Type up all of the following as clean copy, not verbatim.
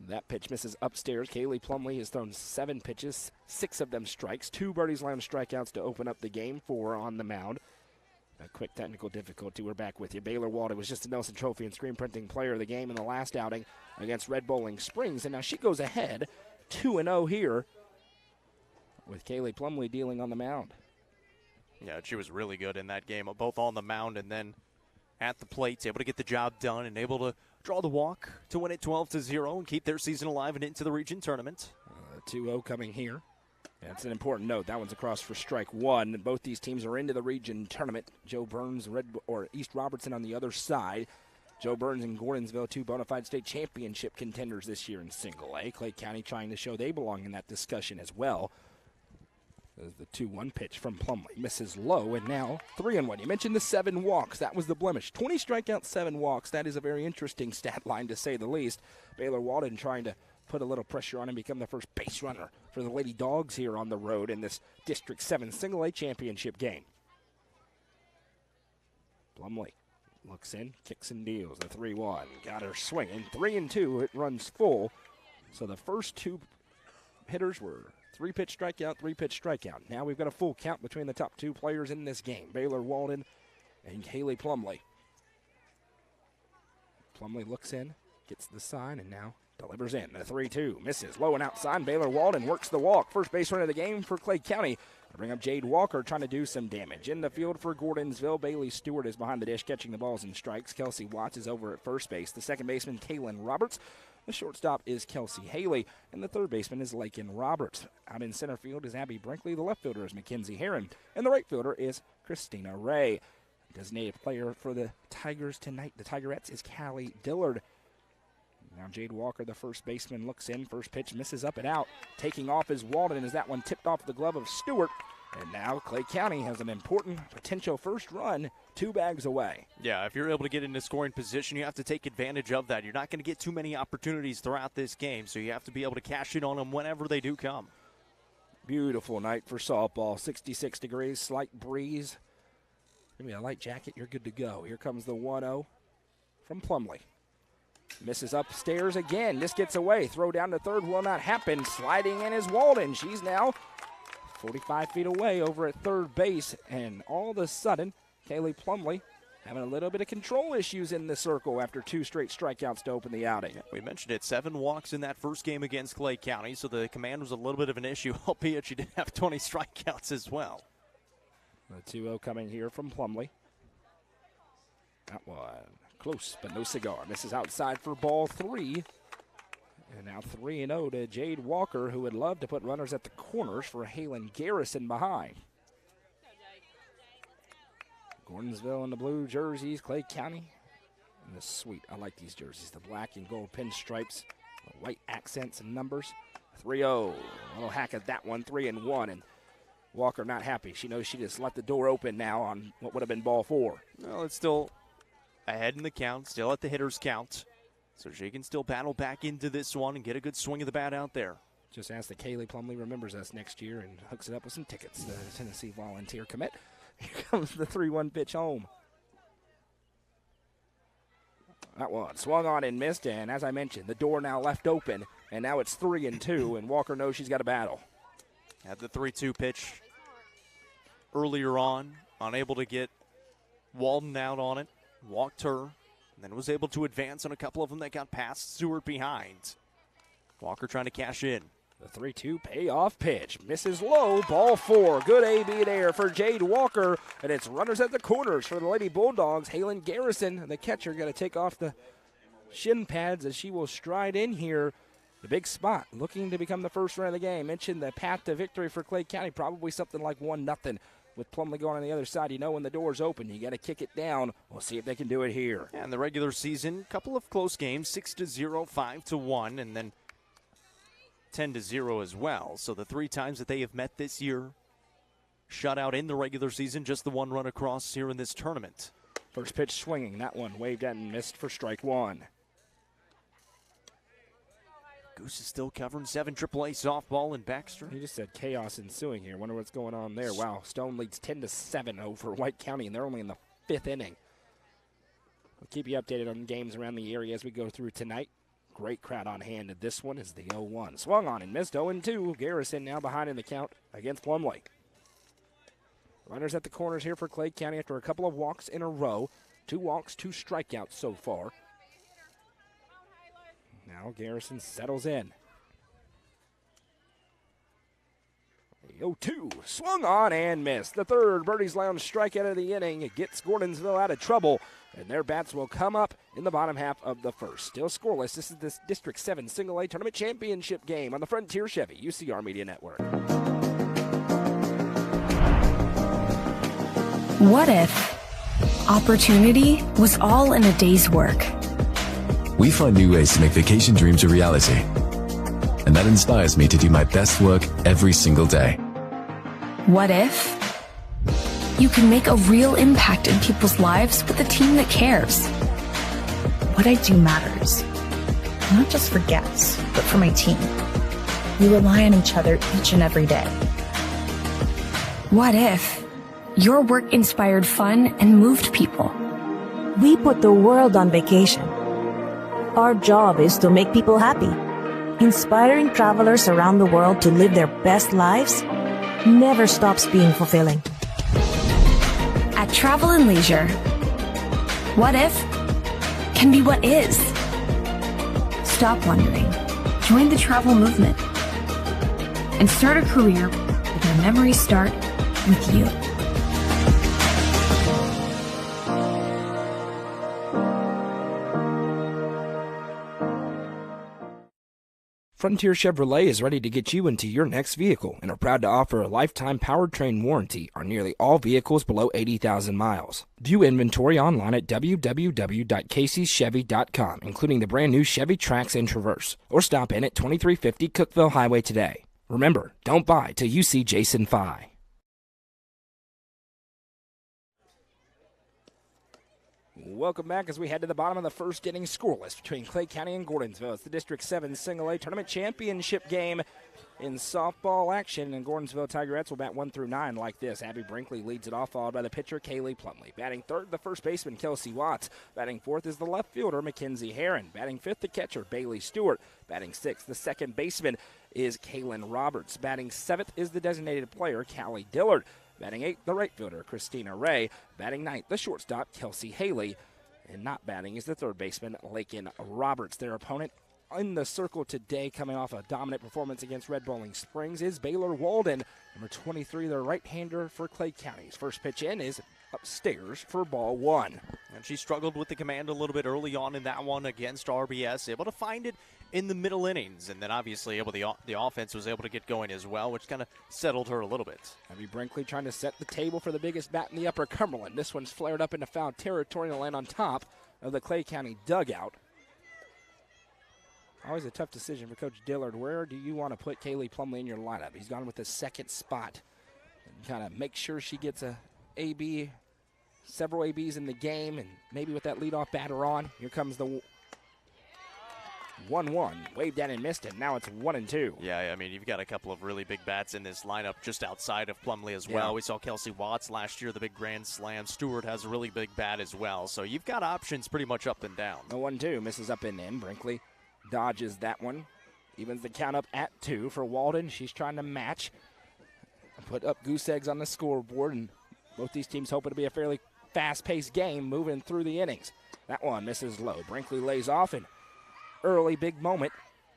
That pitch misses upstairs. Kaylee Plumley has thrown 7 pitches, 6 of them strikes. 2 birdies, line strikeouts to open up the game for her on the mound. A quick technical difficulty. We're back with you. Baylor Walden was just a Nelson Trophy and screen printing player of the game in the last outing against Red Bowling Springs. And now she goes ahead 2-0 here with Kaylee Plumley dealing on the mound. Yeah, she was really good in that game, both on the mound and then at the plate, able to get the job done and able to draw the walk to win it 12-0 and keep their season alive and into the region tournament. 2-0 coming here. That's an important note. That one's across for strike one. Both these teams are into the region tournament. Joe Burns, East Robertson on the other side. Joe Burns and Gordonsville, 2 bona fide state championship contenders this year in single A. Clay County trying to show they belong in that discussion as well. There's the 2-1 pitch from Plumley. Misses low, and now 3-1. You mentioned the 7 walks. That was the blemish. 20 strikeouts, 7 walks. That is a very interesting stat line, to say the least. Baylor Walden trying to put a little pressure on and become the first base runner for the Lady Dogs here on the road in this District 7 Single A championship game. Plumley looks in, kicks and deals. The 3-1. Got her swinging. 3-2. It runs full. So the first 2 hitters were 3-pitch strikeout, 3-pitch strikeout. Now we've got a full count between the top 2 players in this game, Baylor Walden and Kaylee Plumley. Plumley looks in, gets the sign, and now delivers in. The 3-2 misses low and outside. Baylor Walden works the walk. First base runner of the game for Clay County. They bring up Jade Walker trying to do some damage. In the field for Gordonsville, Bailey Stewart is behind the dish catching the balls and strikes. Kelsey Watts is over at first base. The second baseman, Kaylin Roberts. The shortstop is Kelsey Haley, and the third baseman is Lakin Roberts. Out in center field is Abby Brinkley. The left fielder is Mackenzie Heron, and the right fielder is Christina Ray. Designated player for the Tigers tonight, the Tigerettes, is Callie Dillard. Now Jade Walker, the first baseman, looks in. First pitch misses up and out. Taking off is Walden as that one tipped off the glove of Stewart. And now Clay County has an important potential first run 2 bags away. Yeah, if you're able to get into scoring position, you have to take advantage of that. You're not going to get too many opportunities throughout this game, so you have to be able to cash in on them whenever they do come. Beautiful night for softball. 66 degrees, slight breeze. Maybe a light jacket, you're good to go. Here comes the 1-0 from Plumley. Misses upstairs again. This gets away. Throw down to third will not happen. Sliding in is Walden. She's now 45 feet away over at third base. And all of a sudden, Kaylee Plumley having a little bit of control issues in the circle after 2 straight strikeouts to open the outing. We mentioned it, 7 walks in that first game against Clay County, so the command was a little bit of an issue, albeit she did have 20 strikeouts as well. The 2-0 coming here from Plumley. That one close, but no cigar. Misses outside for ball 3. And now 3-0 to Jade Walker, who would love to put runners at the corners for Halen Garrison behind. Gordonsville in the blue jerseys, Clay County. And the sweet, I like these jerseys, the black and gold pinstripes, the white accents and numbers. 3-0, a little hack at that one, 3-1, and Walker not happy. She knows she just let the door open now on what would have been ball 4. Well, it's still ahead in the count, still at the hitter's count. So she can still battle back into this one and get a good swing of the bat out there. Just ask that Kaylee Plumley remembers us next year and hooks it up with some tickets. The Tennessee Volunteer commit. Here comes the 3-1 pitch home. That one swung on and missed, and as I mentioned, the door now left open, and now it's 3-2, and Walker knows she's got a battle. Had the 3-2 pitch earlier on, unable to get Walden out on it. Walked her, and then was able to advance on a couple of them that got past Stewart behind. Walker trying to cash in. The 3-2 payoff pitch. Misses low, ball 4. Good AB there for Jade Walker, and it's runners at the corners for the Lady Bulldogs. Halen Garrison, the catcher, got to take off the shin pads as she will stride in here. The big spot, looking to become the first run of the game. Mentioned the path to victory for Clay County, probably something like 1-0. With Plumley going on the other side, you know when the door's open, you got to kick it down. We'll see if they can do it here. Yeah, in the regular season, a couple of close games, 6-0, 5-1, and then 10-0 as well. So the 3 times that they have met this year, shut out in the regular season, just the 1 run across here in this tournament. First pitch swinging, that one waved at and missed for strike 1. Goose is still covering 7 AAA softball in Baxter. He just said chaos ensuing here. Wonder what's going on there. Wow, Stone leads 10-7 over White County, and they're only in the 5th inning. We'll keep you updated on games around the area as we go through tonight. great crowd on hand. And this one is the 0-1. Swung on and missed 0-2. Garrison now behind in the count against Plumlee. Runners at the corners here for Clay County after a couple of walks in a row. 2 walks, 2 strikeouts so far. Now Garrison settles in. 0-2, swung on and missed. The third Birdies Lounge strikeout of the inning. It gets Gordonsville out of trouble, and their bats will come up in the bottom half of the first. Still scoreless. This is the District 7 Single A Tournament Championship game on the Frontier Chevy UCR Media Network. What if opportunity was all in a day's work? We find new ways to make vacation dreams a reality. And that inspires me to do my best work every single day. What if you can make a real impact in people's lives with a team that cares? What I do matters, not just for guests, but for my team. We rely on each other each and every day. What if your work inspired fun and moved people? We put the world on vacation. Our job is to make people happy. Inspiring travelers around the world to live their best lives never stops being fulfilling. At Travel and Leisure, what if can be what is. Stop wondering. Join the travel movement and start a career where memories start with you. Frontier Chevrolet is ready to get you into your next vehicle and are proud to offer a lifetime powertrain warranty on nearly all vehicles below 80,000 miles. View inventory online at www.caseyschevy.com, including the brand new Chevy Trax and Traverse, or stop in at 2350 Cookeville Highway today. Remember, don't buy till you see Jason Fye. Welcome back as we head to the bottom of the first inning, scoreless between Clay County and Gordonsville. It's the District 7 Single A Tournament Championship game in softball action, and Gordonsville Tigerettes will bat 1 through 9 like this. Abby Brinkley leads it off, followed by the pitcher, Kaylee Plumlee. Batting third, the first baseman, Kelsey Watts. Batting fourth is the left fielder, Mackenzie Herron. Batting fifth, the catcher, Bailey Stewart. Batting sixth, the second baseman is Kaylin Roberts. Batting seventh is the designated player, Callie Dillard. Batting eighth, the right fielder, Christina Ray. Batting ninth, the shortstop, Kelsey Haley. And not batting is the third baseman, Lakin Roberts. Their opponent in the circle today, coming off a dominant performance against Red Bowling Springs, is Baylor Walden, number 23, the right-hander for Clay County's first pitch in is upstairs for ball 1. And she struggled with the command a little bit early on in that one against RBS, able to find it in the middle innings, and then obviously the offense was able to get going as well, which kind of settled her a little bit. Abby Brinkley trying to set the table for the biggest bat in the Upper Cumberland. This one's flared up into foul territory and land on top of the Clay County dugout. Always a tough decision for Coach Dillard. Where do you want to put Kaylee Plumlee in your lineup? He's gone with the second spot and kind of make sure she gets a AB, several ABs in the game, and maybe with that leadoff batter on. Here comes the 1-1, waved down and missed it. Now it's 1-2. Yeah, I mean, you've got a couple of really big bats in this lineup just outside of Plumlee as well. Yeah. We saw Kelsey Watts last year, the big grand slam. Stewart has a really big bat as well. So you've got options pretty much up and down. The 1-2 misses up and in. Brinkley dodges that one. Evens the count up at 2 for Walden. She's trying to match. Put up goose eggs on the scoreboard, and both these teams hoping to be a fairly fast-paced game moving through the innings. That one misses low. Brinkley lays off, and early big moment.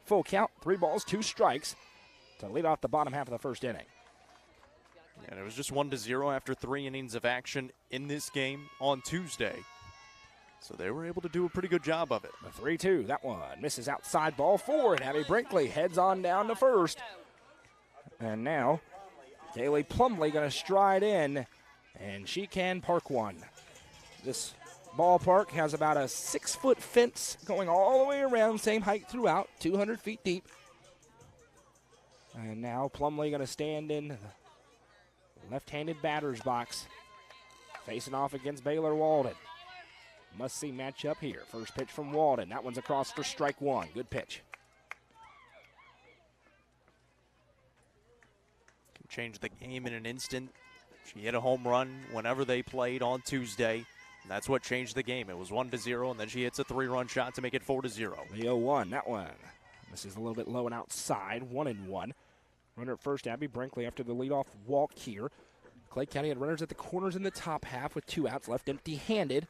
Full count, 3 balls, 2 strikes to lead off the bottom half of the first inning. And it was just 1-0 after 3 innings of action in this game on Tuesday. So they were able to do a pretty good job of it. The 3-2, that one misses outside, ball 4, and Abby Brinkley heads on down to first. And now Kaylee Plumlee going to stride in, and she can park one. This ballpark has about a 6-foot fence going all the way around, same height throughout, 200 feet deep. And now Plumlee going to stand in the left-handed batter's box, facing off against Baylor Walden. Must-see matchup here. First pitch from Walden. That one's across for strike 1. Good pitch. Can change the game in an instant. She hit a home run whenever they played on Tuesday. And that's what changed the game. It was 1-0, and then she hits a 3-run shot to make it 4-0. The 0-1, that one. This is a little bit low and outside, 1-1. Runner at first, Abby Brinkley after the leadoff walk here. Clay County had runners at the corners in the top half with 2 outs, left empty-handed.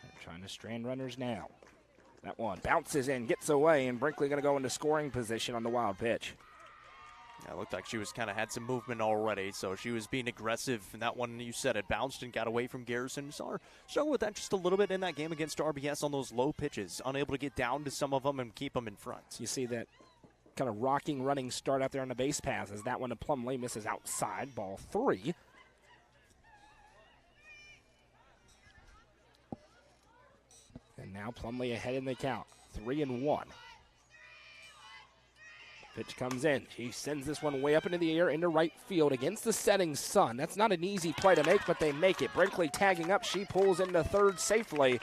They're trying to strand runners now. That one bounces in, gets away, and Brinkley going to go into scoring position on the wild pitch. Yeah, it looked like she was kind of had some movement already, so she was being aggressive. And that one, you said, it bounced and got away from Garrison. Saw her struggle with that just a little bit in that game against RBS on those low pitches, unable to get down to some of them and keep them in front. You see that kind of rocking, running start out there on the base pass as that one to Plumley misses outside, ball 3. And now Plumley ahead in the count, 3-1. Pitch comes in. She sends this one way up into the air into right field against the setting sun. That's not an easy play to make, but they make it. Brinkley tagging up. She pulls into third safely.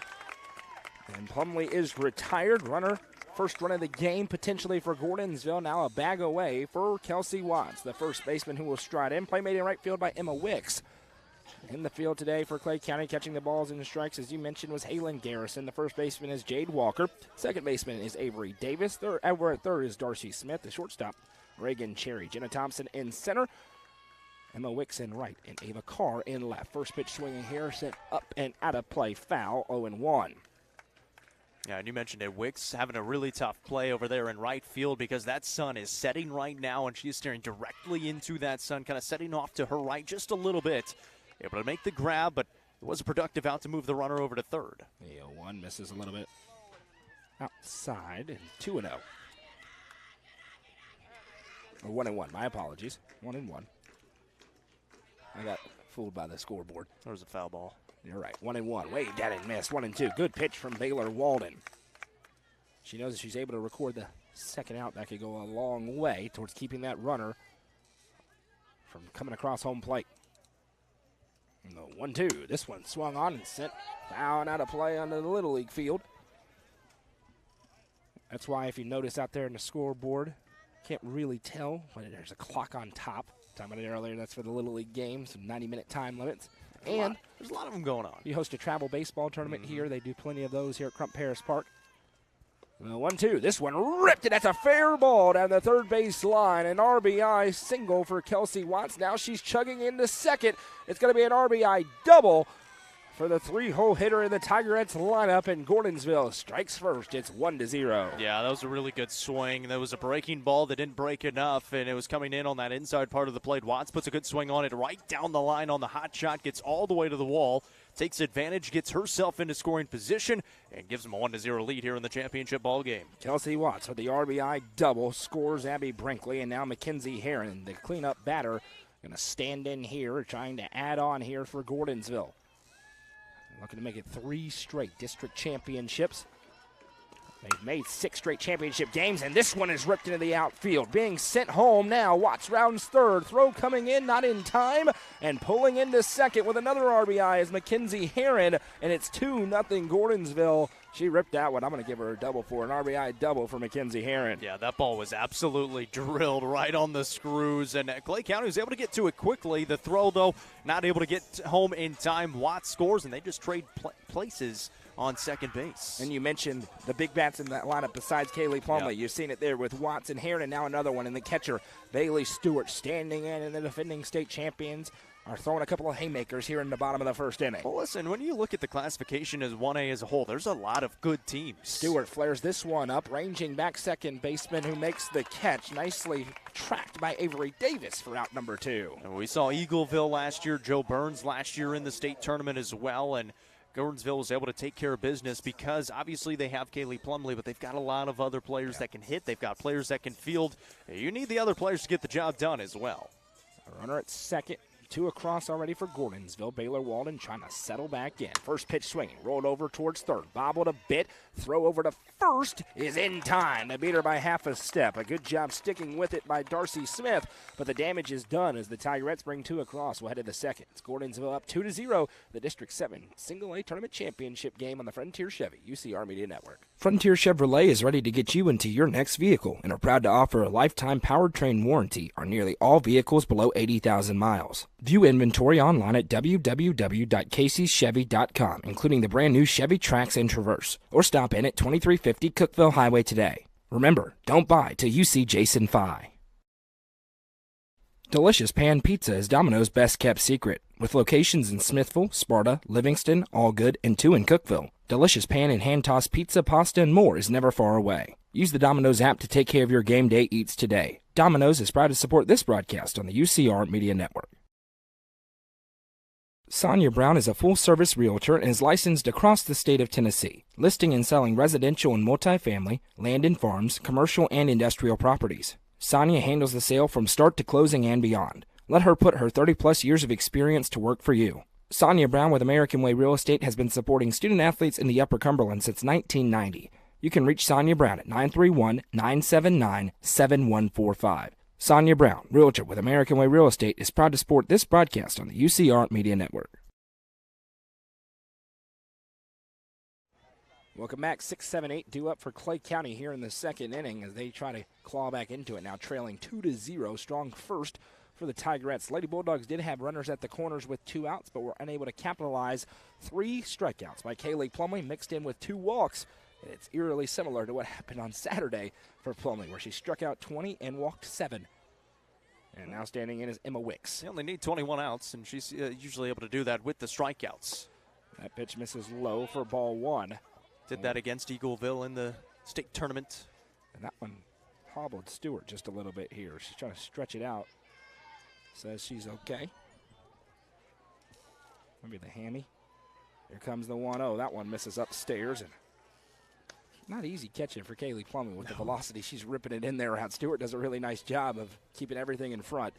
And Plumley is retired. Runner, first run of the game potentially for Gordonsville. Now a bag away for Kelsey Watts, the first baseman who will stride in. Play made in right field by Emma Wicks. In the field today for Clay County, catching the balls and strikes, as you mentioned, was Halen Garrison. The first baseman is Jade Walker. Second baseman is Avery Davis. Over at third is Darcy Smith. The shortstop, Reagan Cherry. Jenna Thompson in center. Emma Wicks in right and Ava Carr in left. First pitch swinging here, sent up and out of play. Foul, 0-1. Yeah, and you mentioned it. Wicks having a really tough play over there in right field because that sun is setting right now, and she's staring directly into that sun, kind of setting off to her right just a little bit. Able to make the grab, but it was a productive out to move the runner over to third. The 0-1 misses a little bit outside, and 2-0. Or 1-1, my apologies. 1-1. I got fooled by the scoreboard. There was a foul ball. You're right, 1-1. Way down and missed, 1-2. Good pitch from Baylor Walden. She knows if she's able to record the second out, that could go a long way towards keeping that runner from coming across home plate. And the 1-2. This one swung on and sent foul out of play onto the Little League field. That's why if you notice out there in the scoreboard, can't really tell, but there's a clock on top. Talking about it earlier, that's for the Little League game, some 90-minute time limits. And there's a lot of them going on. You host a travel baseball tournament here. They do plenty of those here at Crump Paris Park. 1-2. This one ripped it. That's a fair ball down the third base line. An RBI single for Kelsey Watts. Now she's chugging into second. It's going to be an RBI double for the 3-hole hitter in the Tigerettes lineup, and Gordonsville strikes first. It's 1-0. Yeah, that was a really good swing. There was a breaking ball that didn't break enough, and it was coming in on that inside part of the plate. Watts puts a good swing on it right down the line on the hot shot, gets all the way to the wall, takes advantage, gets herself into scoring position, and gives them a 1-0 lead here in the championship ball game. Kelsey Watts with the RBI double scores Abby Brinkley, and now Mackenzie Heron, the cleanup batter, going to stand in here, trying to add on here for Gordonsville. Looking to make it 3 straight district championships. They've made 6 straight championship games, and this one is ripped into the outfield. Being sent home now. Watts rounds third. Throw coming in, not in time. And pulling into second with another RBI is Mackenzie Heron, and it's 2-0 Gordonsville. She ripped that one. I'm going to give her a double for an RBI double for Mackenzie Heron. Yeah, that ball was absolutely drilled right on the screws, and Clay County was able to get to it quickly. The throw, though, not able to get home in time. Watts scores, and they just trade places on second base. And you mentioned the big bats in that lineup besides Kaylee Plumley. Yep. You've seen it there with Watts and Heron, and now another one in the catcher, Bailey Stewart, standing in, and the defending state champions are throwing a couple of haymakers here in the bottom of the first inning. Well, listen, when you look at the classification as 1A as a whole, there's a lot of good teams. Stewart flares this one up, ranging back second baseman who makes the catch. Nicely tracked by Avery Davis for out number 2. And we saw Eagleville last year, Joe Burns last year in the state tournament as well, and Gordonsville was able to take care of business because obviously they have Kaylee Plumley, but they've got a lot of other players that can hit. They've got players that can field. You need the other players to get the job done as well. A runner at second. 2 across already for Gordonsville. Baylor Walden trying to settle back in. First pitch swinging. Rolled over towards third. Bobbled a bit. Throw over to first is in time. They beat her by half a step. A good job sticking with it by Darcy Smith. But the damage is done as the Tigerettes bring 2 across. We'll head to the second. It's Gordonsville up 2-0. The District 7 Single A Tournament Championship game on the Frontier Chevy UCR Media Network. Frontier Chevrolet is ready to get you into your next vehicle and are proud to offer a lifetime powertrain warranty on nearly all vehicles below 80,000 miles. View inventory online at www.caseyschevy.com, including the brand new Chevy Trax and Traverse, or stop in at 2350 Cookeville Highway today. Remember, don't buy till you see Jason Fye. Delicious Pan Pizza is Domino's best-kept secret. With locations in Smithville, Sparta, Livingston, Allgood, and 2 in Cookeville, Delicious Pan and hand-tossed pizza, pasta, and more is never far away. Use the Domino's app to take care of your game day eats today. Domino's is proud to support this broadcast on the UCR Media Network. Sonia Brown is a full-service realtor and is licensed across the state of Tennessee, listing and selling residential and multifamily, land and farms, commercial and industrial properties. Sonia handles the sale from start to closing and beyond. Let her put her 30-plus years of experience to work for you. Sonia Brown with American Way Real Estate has been supporting student-athletes in the Upper Cumberland since 1990. You can reach Sonia Brown at 931-979-7145. Sonia Brown, realtor with American Way Real Estate, is proud to support this broadcast on the UCR Media Network. Welcome back. 6-7-8 due up for Clay County here in the second inning as they try to claw back into it. Now trailing 2-0. Strong first for the Tigerettes. Lady Bulldogs did have runners at the corners with 2 outs, but were unable to capitalize. 3 strikeouts by Kaylee Plumley mixed in with 2 walks. It's eerily similar to what happened on Saturday for Plumley, where she struck out 20 and walked 7. And now standing in is Emma Wicks. They only need 21 outs, and she's usually able to do that with the strikeouts. That pitch misses low for ball 1. Did that against Eagleville in the state tournament. And that one hobbled Stewart just a little bit here. She's trying to stretch it out. Says she's okay. Maybe the hammy. Here comes the 1-0. That one misses upstairs. And not easy catching for Kaylee Plumley with the velocity. She's ripping it in there out. Stewart does a really nice job of keeping everything in front.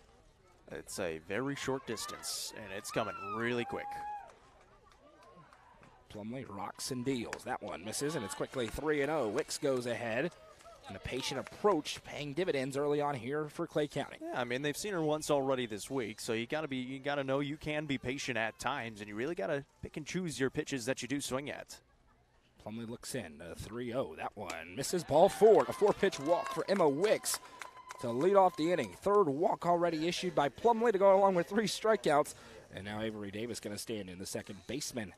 It's a very short distance, and it's coming really quick. Plumley rocks and deals. That one misses, and it's quickly 3-0. Wicks goes ahead. And a patient approach paying dividends early on here for Clay County. Yeah, I mean, they've seen her once already this week, so you gotta know you can be patient at times, and you really gotta pick and choose your pitches that you do swing at. Plumley looks in, 3-0. That one misses. Ball 4. A 4-pitch walk for Emma Wicks to lead off the inning. 3rd walk already issued by Plumley to go along with 3 strikeouts. And now Avery Davis going to stand in, the second baseman.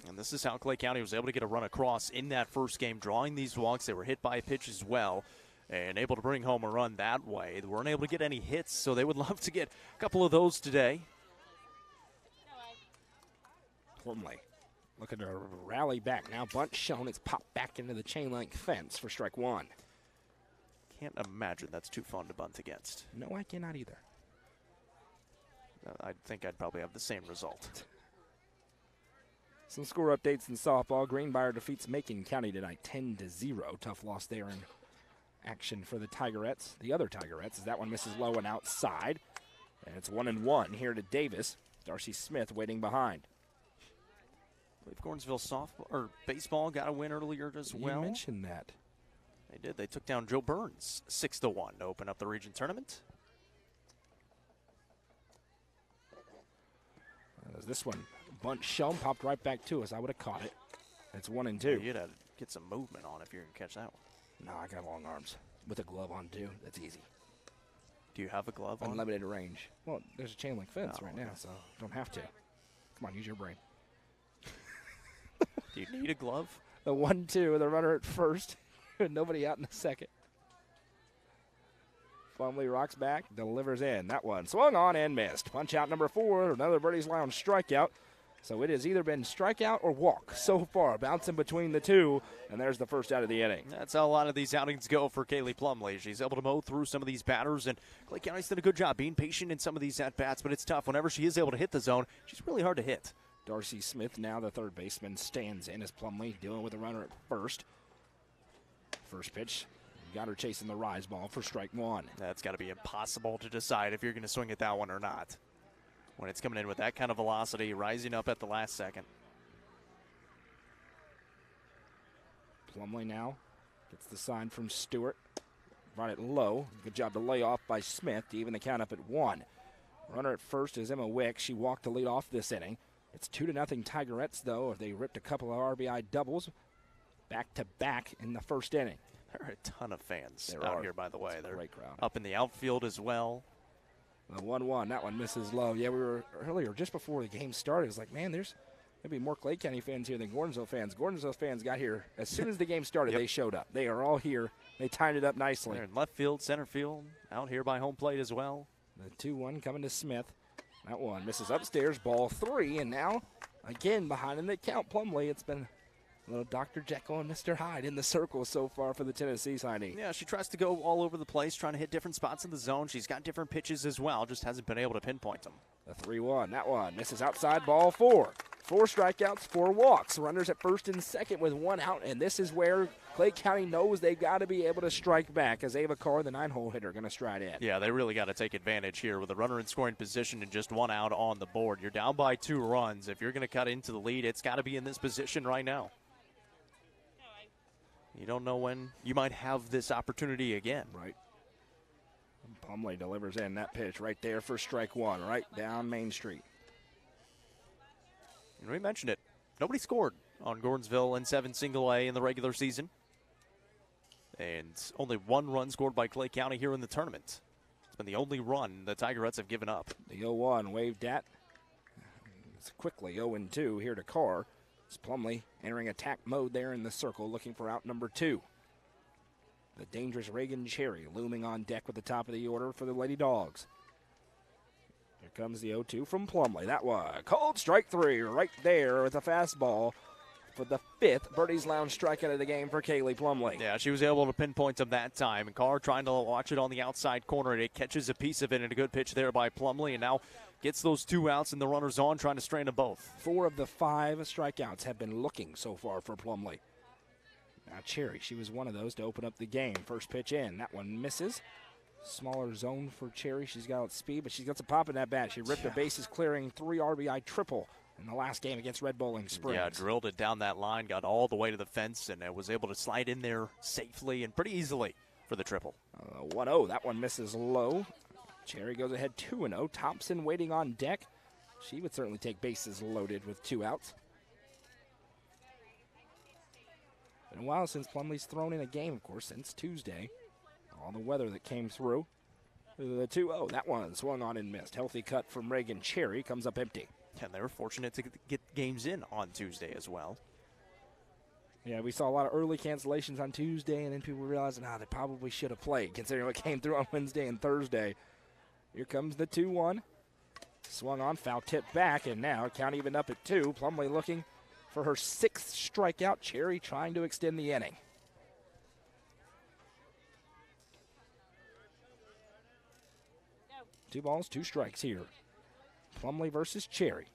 And this is how Clay County was able to get a run across in that first game, drawing these walks. They were hit by a pitch as well and able to bring home a run that way. They weren't able to get any hits, so they would love to get a couple of those today. Plumley looking to rally back. Now bunt shown. It's popped back into the chain link fence for strike 1. Can't imagine that's too fun to bunt against. No, I cannot either. I think I'd probably have the same result. Some score updates in softball. Greenbrier defeats Macon County tonight 10-0. Tough loss there in action for the Tigerettes. The other Tigerettes, as that one misses low and outside. And it's 1-1 here to Davis. Darcy Smith waiting behind. I believe Gordonsville softball or baseball got a win earlier as well. You mentioned that. They did. They took down Joe Burns 6-1 to open up the region tournament. As this one bunt shown, popped right back to us. I would have caught it. It's 1-2. Yeah, you'd have to get some movement on if you're going to catch that one. No, I got long arms. With a glove on, too. That's easy. Do you have a glove on? Unlimited range. Well, there's a chain link fence right now, okay. so don't have to. Come on, use your brain. Do you need a glove? The 1-2, the runner at first. Nobody out in the second. Plumley rocks back, delivers in. That one swung on and missed. Punch out number 4, another Birdie's Lounge strikeout. So it has either been strikeout or walk so far, bouncing between the two, and there's the first out of the inning. That's how a lot of these outings go for Kaylee Plumley. She's able to mow through some of these batters, and Clay County's done a good job being patient in some of these at-bats, but it's tough. Whenever she is able to hit the zone, she's really hard to hit. Darcy Smith, now the third baseman, stands in as Plumley dealing with a runner at first. First pitch, got her chasing the rise ball for strike 1. That's got to be impossible to decide if you're going to swing at that one or not. When it's coming in with that kind of velocity, rising up at the last second. Plumley now gets the sign from Stewart. Brought it low. Good job to lay off by Smith to even the count up at 1. Runner at first is Emma Wick. She walked to lead off this inning. It's 2-0 Tigerettes, though. They ripped a couple of RBI doubles back-to-back in the first inning. There are a ton of fans There out are. here, by the way. It's a They're great crowd. up in the outfield as well. The 1-1, that one misses low. Yeah, we were earlier, just before the game started, it was like, man, there's going to be more Clay County fans here than Gordonsville fans. Gordonsville fans got here as soon as the game started. They showed up. They are all here. They tied it up nicely. They're in left field, center field, out here by home plate as well. The 2-1 coming to Smith. That one misses upstairs, ball 3, and now again behind in the count, Plumlee. It's been a little Dr. Jekyll and Mr. Hyde in the circle so far for the Tennessee signee. Yeah, she tries to go all over the place, trying to hit different spots in the zone. She's got different pitches as well, just hasn't been able to pinpoint them. The 3-1, that one misses outside, ball 4. 4 strikeouts, 4 walks. Runners at first and second with 1 out, and this is where Clay County knows they've got to be able to strike back as Ava Carr, the 9-hole hitter, going to stride in. Yeah, they really got to take advantage here with a runner in scoring position and just 1 out on the board. You're down by 2 runs. If you're going to cut into the lead, it's got to be in this position right now. You don't know when you might have this opportunity again. Right. Plumlee delivers in that pitch right there for strike 1, right down Main Street. And we mentioned it. Nobody scored on Gordonsville in 7 single A in the regular season. And only 1 run scored by Clay County here in the tournament. It's been the only run the Tigerettes have given up. The 0-1 waved at. It's quickly 0-2 here to Carr. It's Plumlee entering attack mode there in the circle, looking for out number 2. The dangerous Reagan Cherry looming on deck with the top of the order for the Lady Dogs. Here comes the 0-2 from Plumlee. That one called strike 3 right there with a fastball for the 5th Birdie's Lounge strikeout of the game for Kaylee Plumlee. Yeah, she was able to pinpoint him that time. And Carr trying to watch it on the outside corner, and it catches a piece of it, and a good pitch there by Plumlee, and now gets those 2 outs and the runners on, trying to strain them both. 4 of the 5 strikeouts have been looking so far for Plumlee. Now Cherry, she was one of those to open up the game. First pitch in, that one misses. Smaller zone for Cherry. She's got speed, but she's got some pop in that bat. She ripped a bases clearing 3 RBI triple in the last game against Red Bowling Springs. Yeah, drilled it down that line, got all the way to the fence, and was able to slide in there safely and pretty easily for the triple. 1-0, that one misses low. Cherry goes ahead 2-0. Thompson waiting on deck. She would certainly take bases loaded with 2 outs. Been a while since Plumlee's thrown in a game, of course, since Tuesday. All the weather that came through. The 2-0, that one swung on and missed. Healthy cut from Reagan Cherry, comes up empty. And they were fortunate to get games in on Tuesday as well. Yeah, we saw a lot of early cancellations on Tuesday, and then people realizing, they probably should have played, considering what came through on Wednesday and Thursday. Here comes the 2-1. Swung on, foul tip back, and now count even up at 2. Plumlee looking for her 6th strikeout. Cherry trying to extend the inning. No. 2 balls, 2 strikes here. Plumlee versus Cherry.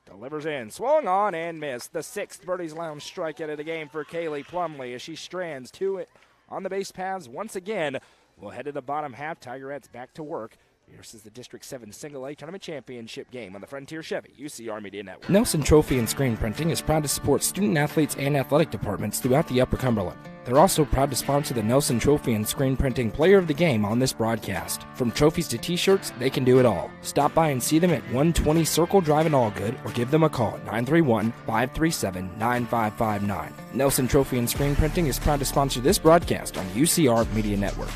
Delivers in, swung on and missed. The 6th Birdie's Lounge strikeout of the game for Kaylee Plumlee as she strands 2 on the base paths once again. We'll head to the bottom half. Tigerettes back to work. This is the District 7 Single A Tournament Championship game on the Frontier Chevy UCR Media Network. Nelson Trophy and Screen Printing is proud to support student athletes and athletic departments throughout the Upper Cumberland. They're also proud to sponsor the Nelson Trophy and Screen Printing Player of the Game on this broadcast. From trophies to t-shirts, they can do it all. Stop by and see them at 120 Circle Drive in Allgood or give them a call at 931-537-9559. Nelson Trophy and Screen Printing is proud to sponsor this broadcast on the UCR Media Network.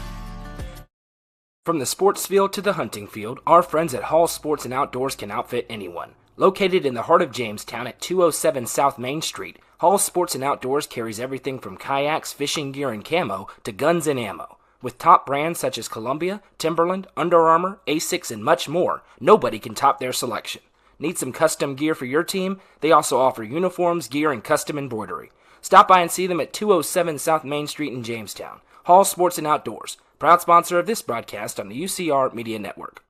From the sports field to the hunting field, our friends at Hall Sports and Outdoors can outfit anyone. Located in the heart of Jamestown at 207 South Main Street, Hall Sports and Outdoors carries everything from kayaks, fishing gear, and camo to guns and ammo. With top brands such as Columbia, Timberland, Under Armour, Asics, and much more, nobody can top their selection. Need some custom gear for your team? They also offer uniforms, gear, and custom embroidery. Stop by and see them at 207 South Main Street in Jamestown. Hall Sports and Outdoors, proud sponsor of this broadcast on the UCR Media Network.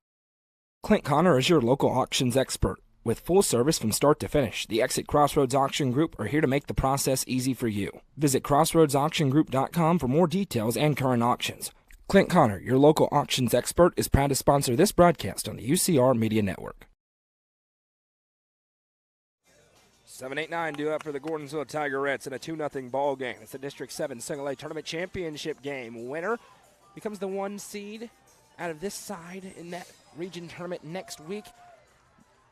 Clint Connor is your local auctions expert. With full service from start to finish, the Exit Crossroads Auction Group are here to make the process easy for you. Visit crossroadsauctiongroup.com for more details and current auctions. Clint Connor, your local auctions expert, is proud to sponsor this broadcast on the UCR Media Network. 7-8-9 due up for the Gordonsville Tigerettes in a 2-0 ball game. It's the District 7 Single A Tournament Championship game. Winner becomes the 1 seed out of this side in that region tournament next week.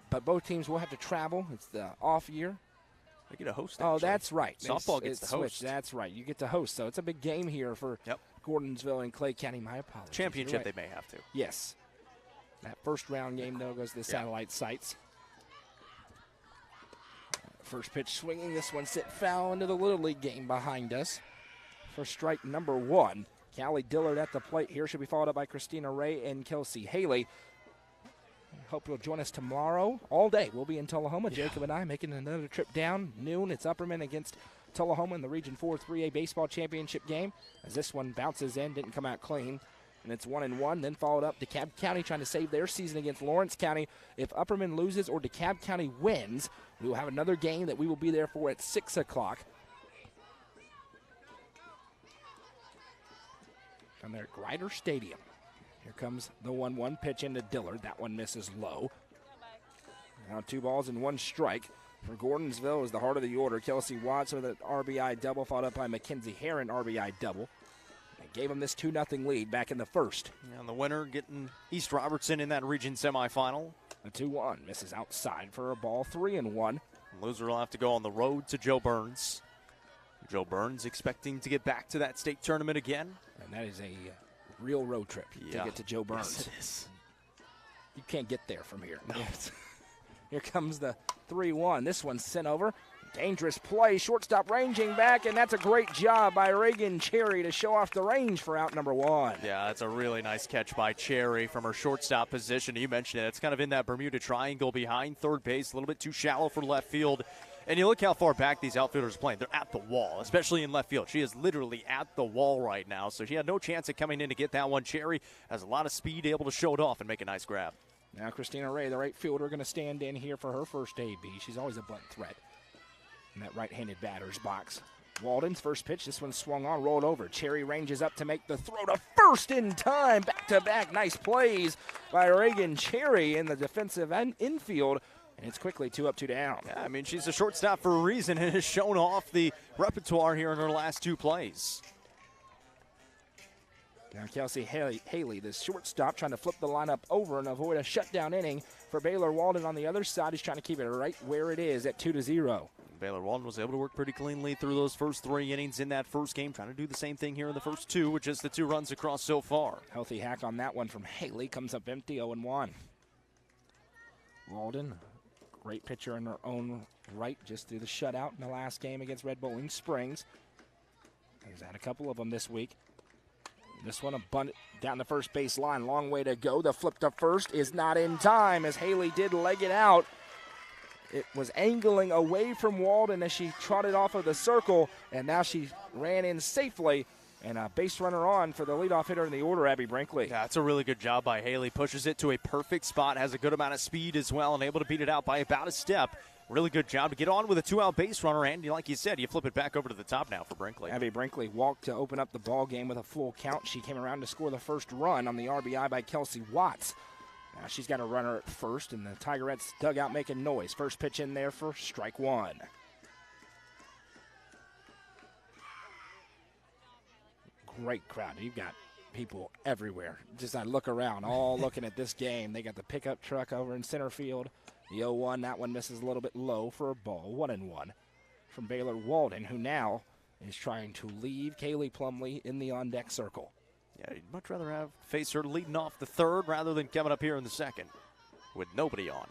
But both teams will have to travel. It's the off year. They get a host. Oh, that's right. Softball gets the host. Switched. That's right. You get to host. So it's a big game here for Gordonsville and Clay County. My apologies. Championship, Right. they may have to. Yes. That first round game, though, goes to the satellite sites. First pitch swinging. This one sit foul into the Little League game behind us. For strike number 1. Callie Dillard at the plate here. Should be followed up by Christina Ray and Kelsey Haley. Hope you'll join us tomorrow all day. We'll be in Tullahoma, Jacob and I, making another trip down. Noon, it's Upperman against Tullahoma in the Region 4 3A baseball championship game. As this one bounces in, didn't come out clean. And it's 1-1, then followed up DeKalb County trying to save their season against Lawrence County. If Upperman loses or DeKalb County wins, we will have another game that we will be there for at 6 o'clock. Down there at Grider Stadium. Here comes the 1-1 pitch into Dillard. That one misses low. Now 2 balls and 1 strike. For Gordonsville is the heart of the order. Kelsey Watts with an RBI double, followed up by Mackenzie Herron RBI double. They gave him this 2-0 lead back in the first. And the winner getting East Robertson in that region semifinal. A 2-1 misses outside for a ball, 3-1. Loser will have to go on the road to Joe Burns. Joe Burns expecting to get back to that state tournament again. And that is a real road trip to get to Joe Burns. Yes, it is. You can't get there from here. No. Here comes the 3-1. This one's sent over. Dangerous play. Shortstop ranging back, and that's a great job by Reagan Cherry to show off the range for out number 1. Yeah, that's a really nice catch by Cherry from her shortstop position. You mentioned it. It's kind of in that Bermuda Triangle behind third base, a little bit too shallow for left field. And you look how far back these outfielders are playing. They're at the wall, especially in left field. She is literally at the wall right now, so she had no chance of coming in to get that one. Cherry has a lot of speed, able to show it off and make a nice grab. Now Christina Ray, the right fielder, going to stand in here for her first AB. She's always a bunt threat in that right-handed batter's box. Walden's first pitch. This one swung on, rolled over. Cherry ranges up to make the throw to first in time. Back-to-back nice plays by Reagan Cherry in the defensive infield. And it's quickly 2 up, 2 down. Yeah, I mean, she's a shortstop for a reason and has shown off the repertoire here in her last 2 plays. Now Kelsey Haley, the shortstop, trying to flip the lineup over and avoid a shutdown inning for Baylor Walden on the other side. He's trying to keep it right where it is at 2-0. Baylor Walden was able to work pretty cleanly through those first 3 innings in that first game, trying to do the same thing here in the first 2 with just the 2 runs across so far. Healthy hack on that one from Haley. Comes up empty, 0-1. Walden, great pitcher in her own right, just through the shutout in the last game against Red Bowling Springs. He's had a couple of them this week. This one a bunt down the first base line. Long way to go. The flip to first is not in time as Haley did leg it out. It was angling away from Walden as she trotted off of the circle, and now she ran in safely. And a base runner on for the leadoff hitter in the order, Abby Brinkley. Yeah, it's a really good job by Haley. Pushes it to a perfect spot, has a good amount of speed as well, and able to beat it out by about a step. Really good job to get on with a 2-out base runner, and like you said, you flip it back over to the top now for Brinkley. Abby Brinkley walked to open up the ball game with a full count. She came around to score the first run on the RBI by Kelsey Watts. Now she's got a runner at first, and the Tigerettes dugout making noise. First pitch in there for strike 1. Great crowd. You've got people everywhere. Just I look around, all looking at this game. They got the pickup truck over in center field. The 0-1, that one misses a little bit low for a ball. 1-1 from Baylor Walden, who now is trying to leave Kaylee Plumley in the on-deck circle. Yeah, you'd much rather have face her leading off the third rather than coming up here in the second with nobody on.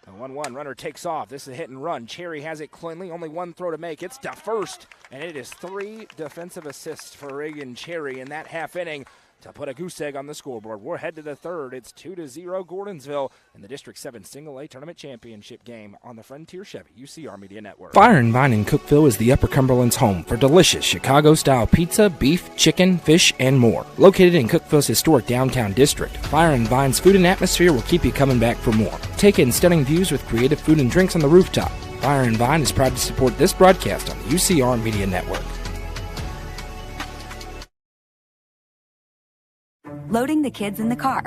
The 1-1 runner takes off. This is a hit and run. Cherry has it cleanly. Only 1 throw to make. It's to first, and it is 3 defensive assists for Reagan Cherry in that half inning to put a goose egg on the scoreboard. We're ahead to the third. It's 2-0 Gordonsville in the District 7 Single A Tournament Championship game on the Frontier Chevy UCR Media Network. Fire and Vine in Cookeville is the Upper Cumberland's home for delicious Chicago-style pizza, beef, chicken, fish, and more. Located in Cookeville's historic downtown district, Fire and Vine's food and atmosphere will keep you coming back for more. Take in stunning views with creative food and drinks on the rooftop. Fire and Vine is proud to support this broadcast on the UCR Media Network. Loading the kids in the car,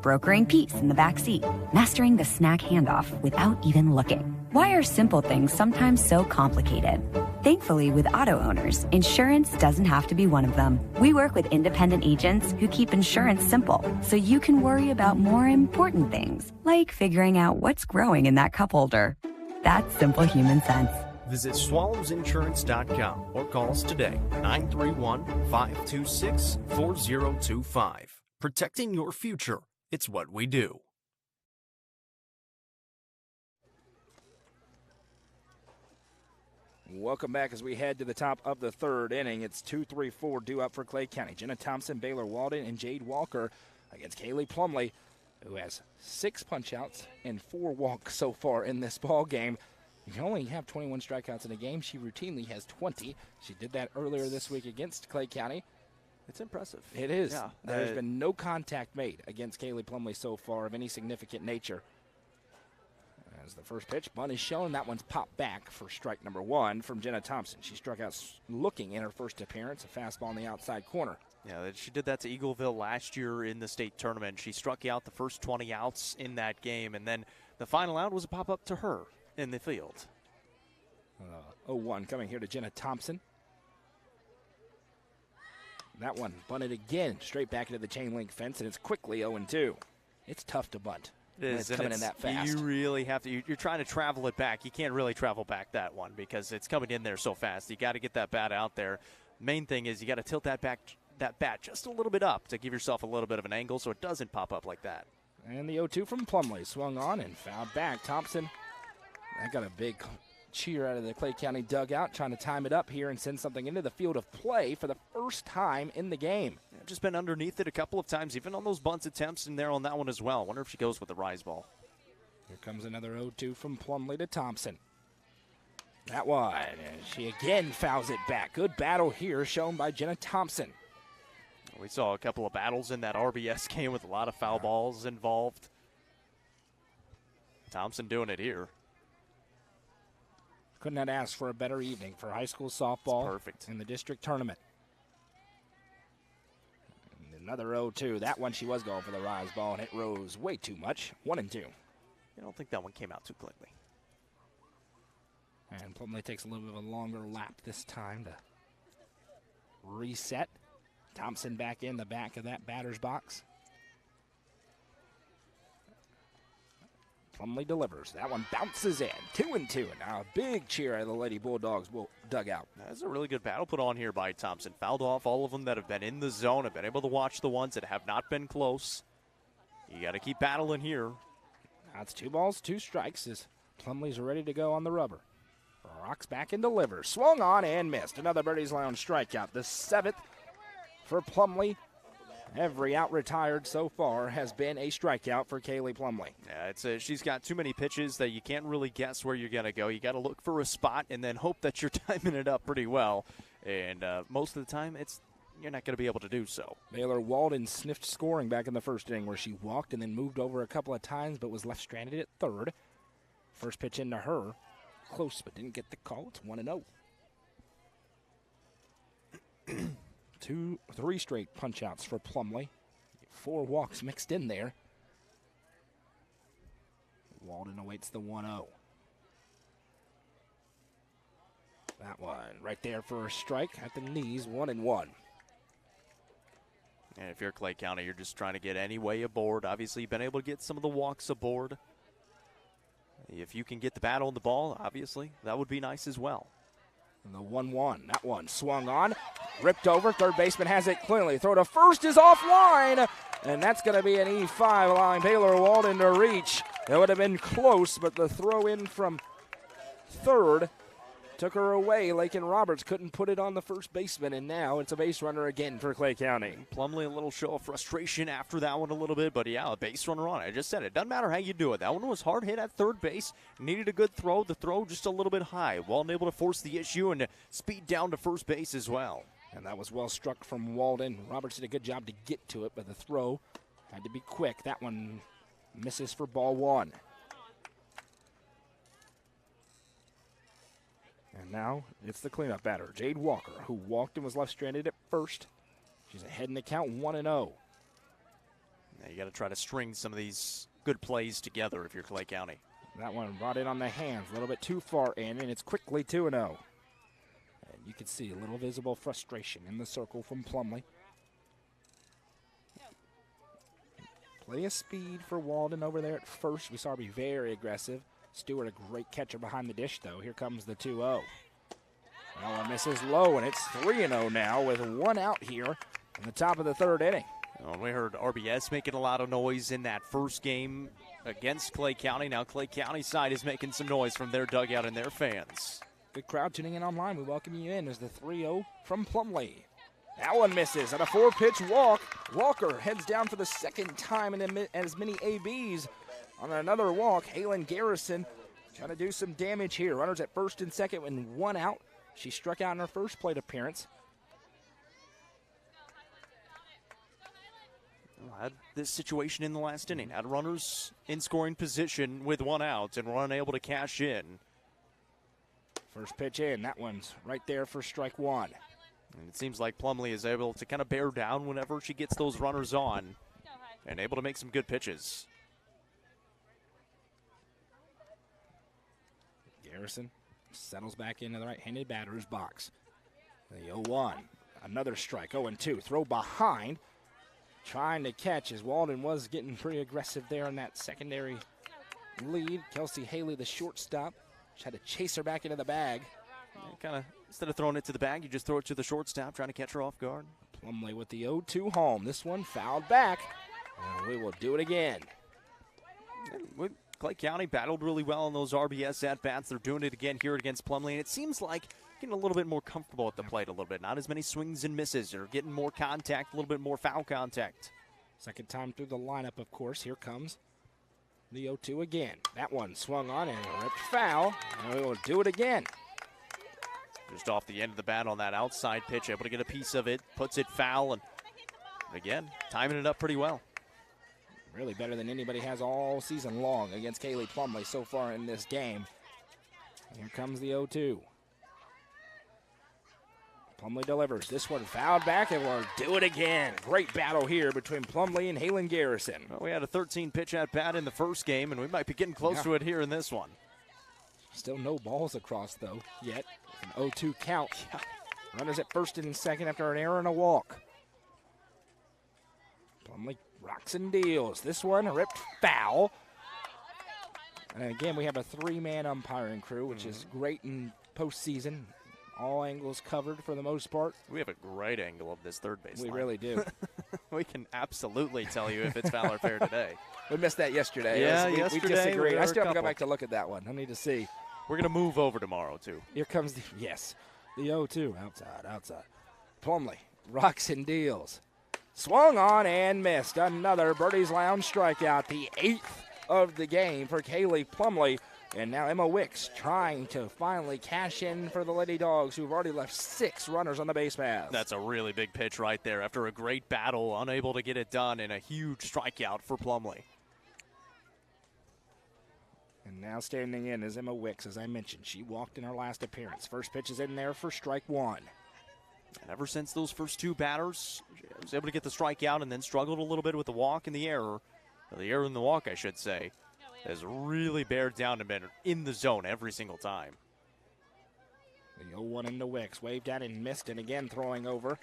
brokering peace in the back seat, mastering the snack handoff without even looking. Why are simple things sometimes so complicated? Thankfully, with auto owners, insurance doesn't have to be one of them. We work with independent agents who keep insurance simple, so you can worry about more important things, like figuring out what's growing in that cup holder. That's simple human sense. Visit swallowsinsurance.com or call us today, 931-526-4025. Protecting your future. It's what we do. Welcome back as we head to the top of the third inning. It's 2-3-4 due up for Clay County. Jenna Thompson, Baylor Walden, and Jade Walker against Kaylee Plumley, who has 6 punch-outs and 4 walks so far in this ball game. You can only have 21 strikeouts in a game. She routinely has 20. She did that earlier this week against Clay County. It's impressive. It is. Yeah, There's been no contact made against Kaylee Plumley so far of any significant nature. As the first pitch, bunt is shown. That one's popped back for strike number 1 from Jenna Thompson. She struck out looking in her first appearance, a fastball in the outside corner. Yeah, she did that to Eagleville last year in the state tournament. She struck out the first 20 outs in that game, and then the final out was a pop-up to her in the field. 0-1 coming here to Jenna Thompson. That one bunted again, straight back into the chain link fence, and it's quickly 0-2. It's tough to bunt. It's coming in that fast. You really have to. You're trying to travel it back. You can't really travel back that one because it's coming in there so fast. You got to get that bat out there. Main thing is you got to tilt that bat just a little bit up to give yourself a little bit of an angle so it doesn't pop up like that. And the 0-2 from Plumley swung on and fouled back. Thompson, that got a big cheer out of the Clay County dugout, trying to time it up here and send something into the field of play for the first time in the game. Yeah, just been underneath it a couple of times, even on those bunt attempts in there on that one as well. Wonder if she goes with the rise ball. Here comes another 0-2 from Plumley to Thompson. That one, and she again fouls it back. Good battle here shown by Jenna Thompson. We saw a couple of battles in that RBS game with a lot of foul balls involved. Thompson doing it here. Couldn't have asked for a better evening for high school softball. It's perfect. In the district tournament. And another 0-2. That one she was going for the rise ball, and it rose way too much. 1-2. I don't think that one came out too cleanly. And Plumley takes a little bit of a longer lap this time to reset. Thompson back in the back of that batter's box. Plumley delivers. That one bounces in. 2-2. Now a big cheer out of the Lady Bulldogs dugout. That's a really good battle put on here by Thompson. Fouled off all of them that have been in the zone, have been able to watch the ones that have not been close. You got to keep battling here. That's 2 balls, 2 strikes as Plumley's ready to go on the rubber. Rocks back and delivers. Swung on and missed. Another Birdie's Lounge strikeout. The 7th for Plumley. Every out retired so far has been a strikeout for Kaylee Plumley. Yeah, she's got too many pitches that you can't really guess where you're going to go. You got to look for a spot and then hope that you're timing it up pretty well. And most of the time, you're not going to be able to do so. Baylor Walden sniffed scoring back in the first inning where she walked and then moved over a couple of times but was left stranded at third. First pitch into her. Close but didn't get the call. It's 1-0. 3 straight punch-outs for Plumley. 4 walks mixed in there. Walden awaits the 1-0. That one right there for a strike at the knees, 1-1. And if you're Clay County, you're just trying to get any way aboard. Obviously, you've been able to get some of the walks aboard. If you can get the bat on the ball, obviously, that would be nice as well. And the 1-1. That one swung on, ripped over. Third baseman has it cleanly. Throw to first is offline, and that's going to be an E5, allowing Baylor Walden to reach. It would have been close, but the throw in from third took her away. Lakin Roberts couldn't put it on the first baseman, and now it's a base runner again for Clay County. Plumley, a little show of frustration after that one a little bit, but yeah, a base runner on it. I just said it. Doesn't matter how you do it. That one was hard hit at third base. Needed a good throw. The throw just a little bit high. Walden able to force the issue and speed down to first base as well. And that was well struck from Walden. Roberts did a good job to get to it, but the throw had to be quick. That one misses for ball 1. And now it's the cleanup batter, Jade Walker, who walked and was left stranded at first. She's ahead in the count, 1-0. Now you got to try to string some of these good plays together if you're Clay County. That one brought in on the hands, a little bit too far in, and it's quickly 2-0. And you can see a little visible frustration in the circle from Plumley. Plenty of speed for Walden over there at first. We saw her be very aggressive. Stewart, a great catcher behind the dish, though. Here comes the 2-0. That one misses low, and it's 3-0 now with one out here in the top of the third inning. Well, we heard RBS making a lot of noise in that first game against Clay County. Now Clay County side is making some noise from their dugout and their fans. Good crowd tuning in online. We welcome you in as the 3-0 from Plumlee. That one misses on a 4-pitch walk. Walker heads down for the second time in as many ABs on another walk. Halen Garrison trying to do some damage here. Runners at first and second and one out. She struck out in her first plate appearance. Had this situation in the last inning. Had runners in scoring position with one out and were unable to cash in. First pitch in. That one's right there for strike one. And it seems like Plumlee is able to kind of bear down whenever she gets those runners on and able to make some good pitches. Garrison settles back into the right-handed batter's box. The 0-1. Another strike. 0-2. Throw behind. Trying to catch as Walden was getting pretty aggressive there in that secondary lead. Kelsey Haley, the shortstop, tried to chase her back into the bag. Kind of, instead of throwing it to the bag, you just throw it to the shortstop, trying to catch her off guard. Plumlee with the 0-2 home. This one fouled back, and we will do it again. Clay County battled really well on those RBS at-bats. They're doing it again here against Plumlee, and it seems like getting a little bit more comfortable at the plate a little bit. Not as many swings and misses. They're getting more contact, a little bit more foul contact. Second time through the lineup, of course. Here comes the 0-2 again. That one swung on and ripped foul, and we will do it again. Just off the end of the bat on that outside pitch, able to get a piece of it, puts it foul, and again, timing it up pretty well. Really better than anybody has all season long against Kaylee Plumlee so far in this game. Here comes the 0-2. Plumlee delivers. This one fouled back, and we'll do it again. Great battle here between Plumlee and Halen Garrison. Well, we had a 13-pitch at-bat in the first game, and we might be getting close to it here in this one. Still no balls across, though, yet. An 0-2 count. Runners at first and second after an error and a walk. Plumlee rocks and deals. This one ripped foul. And again, we have a three-man umpiring crew, which is great in postseason. All angles covered for the most part. We have a great angle of this third base We line. really do. We can absolutely tell you if it's foul or fair today. We missed that yesterday. Yeah, we yesterday disagreed. there I were still a have to go couple. back to look at that one. I need to see. We're going to move over tomorrow, too. Here comes the 0-2. Outside. Plumlee rocks and deals. Swung on and missed. Another Birdie's Lounge strikeout. The 8th of the game for Kaylee Plumlee. And now Emma Wicks trying to finally cash in for the Lady Dogs, who've already left 6 runners on the base paths. That's a really big pitch right there. After a great battle, unable to get it done, and a huge strikeout for Plumlee. And now standing in is Emma Wicks. As I mentioned, she walked in her last appearance. First pitch is in there for strike one. And ever since those first 2 batters, she was able to get the strikeout and then struggled a little bit with the walk and the error. Or the error in the walk, I should say. Has really bared down and been in the zone every single time. The 0-1 into Wicks. Waved down and missed, and again throwing over.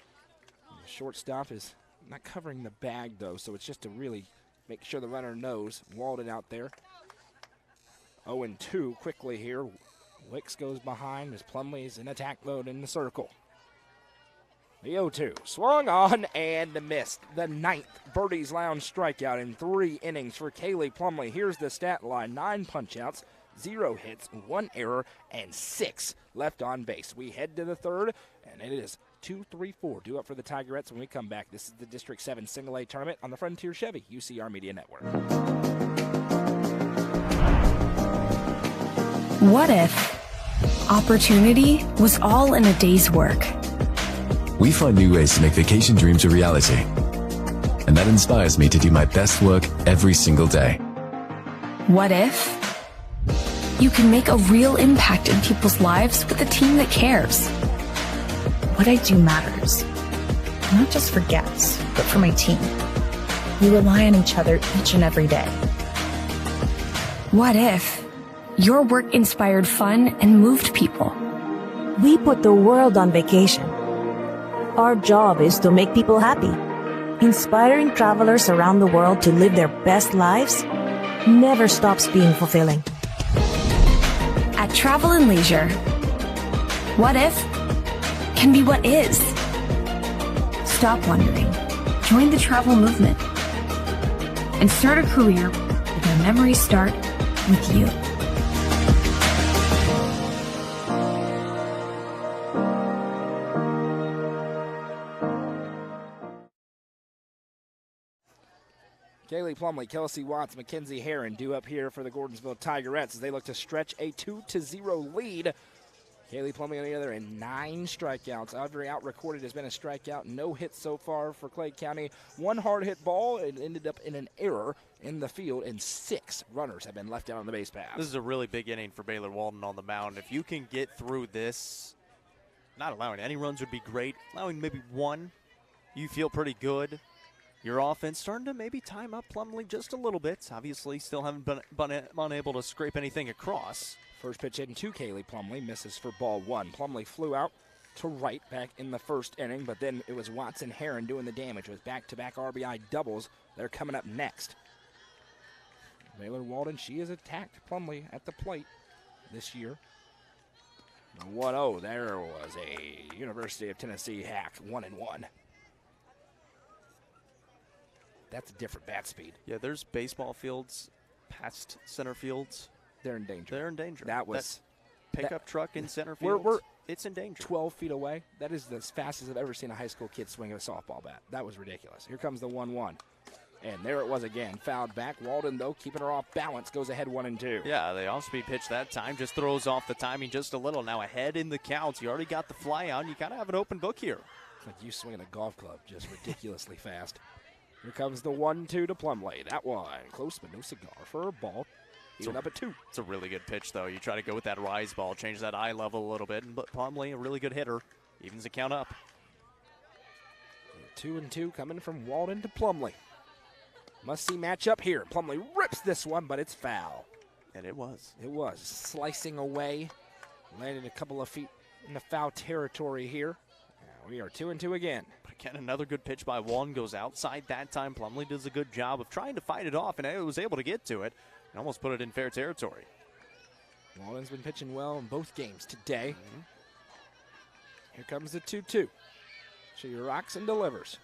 The shortstop is not covering the bag, though, so it's just to really make sure the runner knows. Walden out there. 0-2 quickly here. Wicks goes behind as Plumlee's in attack mode in the circle. The 0-2 swung on and missed. The 9th Birdie's Lounge strikeout in 3 innings for Kaylee Plumlee. Here's the stat line: 9 punchouts, 0 hits, 1 error, and 6 left on base. We head to the third, and it is 2-3-4 due up for the Tigerettes when we come back. This is the District 7 Single A Tournament on the Frontier Chevy UCR Media Network. What if opportunity was all in a day's work? We find new ways to make vacation dreams a reality. And that inspires me to do my best work every single day. What if you can make a real impact in people's lives with a team that cares? What I do matters. Not just for guests, but for my team. We rely on each other each and every day. What if your work inspired fun and moved people? We put the world on vacation. Our job is to make people happy. Inspiring travelers around the world to live their best lives never stops being fulfilling. At Travel and Leisure, what if can be what is. Stop wondering. Join the travel movement. And start a career where memories start with you. Kaylee Plumley, Kelsey Watts, Mackenzie Herron due up here for the Gordonsville Tigerettes as they look to stretch a 2-0 lead. Kaylee Plumley on the other and 9 strikeouts. Every out recorded has been a strikeout. No hits so far for Clay County. 1 hard hit ball. It ended up in an error in the field, and 6 runners have been left out on the base path. This is a really big inning for Baylor Walden on the mound. If you can get through this, not allowing any runs would be great. Allowing maybe 1, you feel pretty good. Your offense starting to maybe time up Plumley just a little bit. Obviously, still haven't been unable to scrape anything across. First pitch in to Kaylee Plumley, misses for ball 1. Plumley flew out to right back in the first inning, but then it was Watson Herron doing the damage with back-to-back RBI doubles. They're coming up next. Baylor Walden, she has attacked Plumley at the plate this year. 1-0, there was a University of Tennessee hack, 1-1. That's a different bat speed. Yeah, there's baseball fields past center fields. They're in danger. They're in danger. That was pickup truck in center field. It's in danger. 12 feet away. That is as fast as I've ever seen a high school kid swing a softball bat. That was ridiculous. Here comes the 1-1. And there it was again. Fouled back. Walden, though, keeping her off balance, goes ahead 1-2. Yeah, the off-speed pitch that time just throws off the timing just a little. Now ahead in the counts. You already got the fly out, and you kind of have an open book here. It's like you swinging a golf club, just ridiculously fast. Here comes the 1-2 to Plumley. That one close, but no cigar for a ball. Even up at 2. It's a really good pitch, though. You try to go with that rise ball, change that eye level a little bit. But Plumley, a really good hitter, evens the count up. 2-2 coming from Walden to Plumley. Must-see matchup here. Plumley rips this one, but it's foul. And it was. It was. Slicing away. Landed a couple of feet in the foul territory here. Now we are 2-2 again. Again, another good pitch by Walden. Goes outside that time. Plumley does a good job of trying to fight it off, and was able to get to it. And almost put it in fair territory. Walden's been pitching well in both games today. Here comes the 2-2. She rocks and delivers.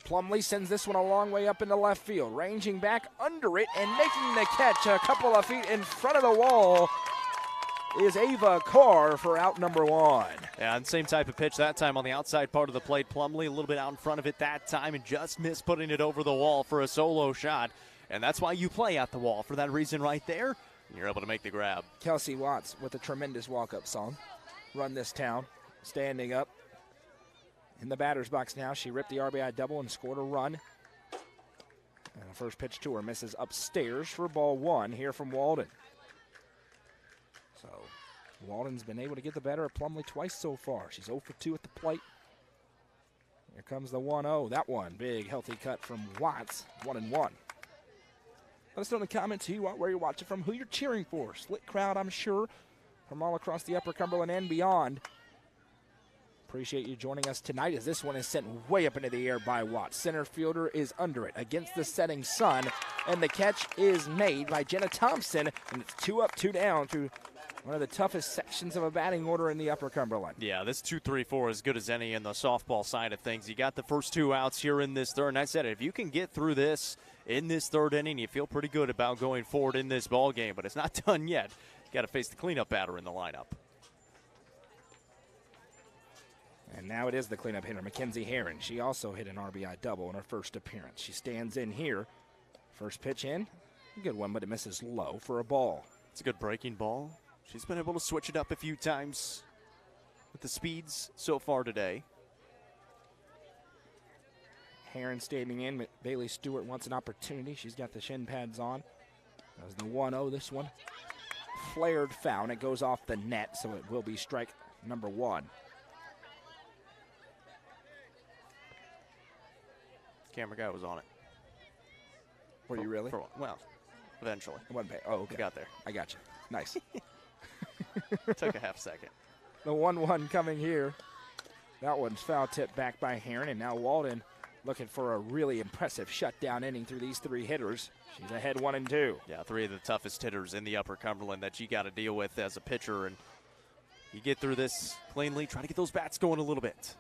Plumley sends this one a long way up into left field. Ranging back under it and making the catch a couple of feet in front of the wall is Ava Carr for out number 1. Yeah, and same type of pitch that time on the outside part of the plate. Plumley a little bit out in front of it that time and just missed putting it over the wall for a solo shot. And that's why you play at the wall, for that reason right there. And you're able to make the grab. Kelsey Watts with a tremendous walk-up song. Run This Town, standing up in the batter's box now. She ripped the RBI double and scored a run. And the first pitch to her misses upstairs for ball 1 here from Walden. So Walden's been able to get the better of Plumley twice so far. She's 0 for 2 at the plate. Here comes the 1-0. That one, big healthy cut from Watts, 1-1. Let us know in the comments where you're watching from, who you're cheering for. Split crowd, I'm sure, from all across the Upper Cumberland and beyond. Appreciate you joining us tonight as this one is sent way up into the air by Watts. Center fielder is under it against the setting sun, and the catch is made by Jenna Thompson, and it's 2 up, 2 down through one of the toughest sections of a batting order in the Upper Cumberland. Yeah, this 2-3-4 as good as any in the softball side of things. You got the first 2 outs here in this third, and I said if you can get through this in this third inning, you feel pretty good about going forward in this ball game, but it's not done yet. You got to face the cleanup batter in the lineup. And now it is the cleanup hitter, Mackenzie Herron. She also hit an RBI double in her first appearance. She stands in here. First pitch in, a good one, but it misses low for a ball. It's a good breaking ball. She's been able to switch it up a few times with the speeds so far today. Herron standing in, but Bailey Stewart wants an opportunity. She's got the shin pads on. That was the 1-0. This one flared foul, and it goes off the net, so it will be strike number 1. Camera guy was on it. Were you really? Well, eventually. It wasn't oh, okay. We got there. I got you. Nice. Took a half second. The 1-1 coming here. That one's foul tipped back by Herron, and now Walden looking for a really impressive shutdown inning through these three hitters. She's ahead 1-2. Yeah, three of the toughest hitters in the Upper Cumberland that you got to deal with as a pitcher. And you get through this cleanly, try to get those bats going a little bit.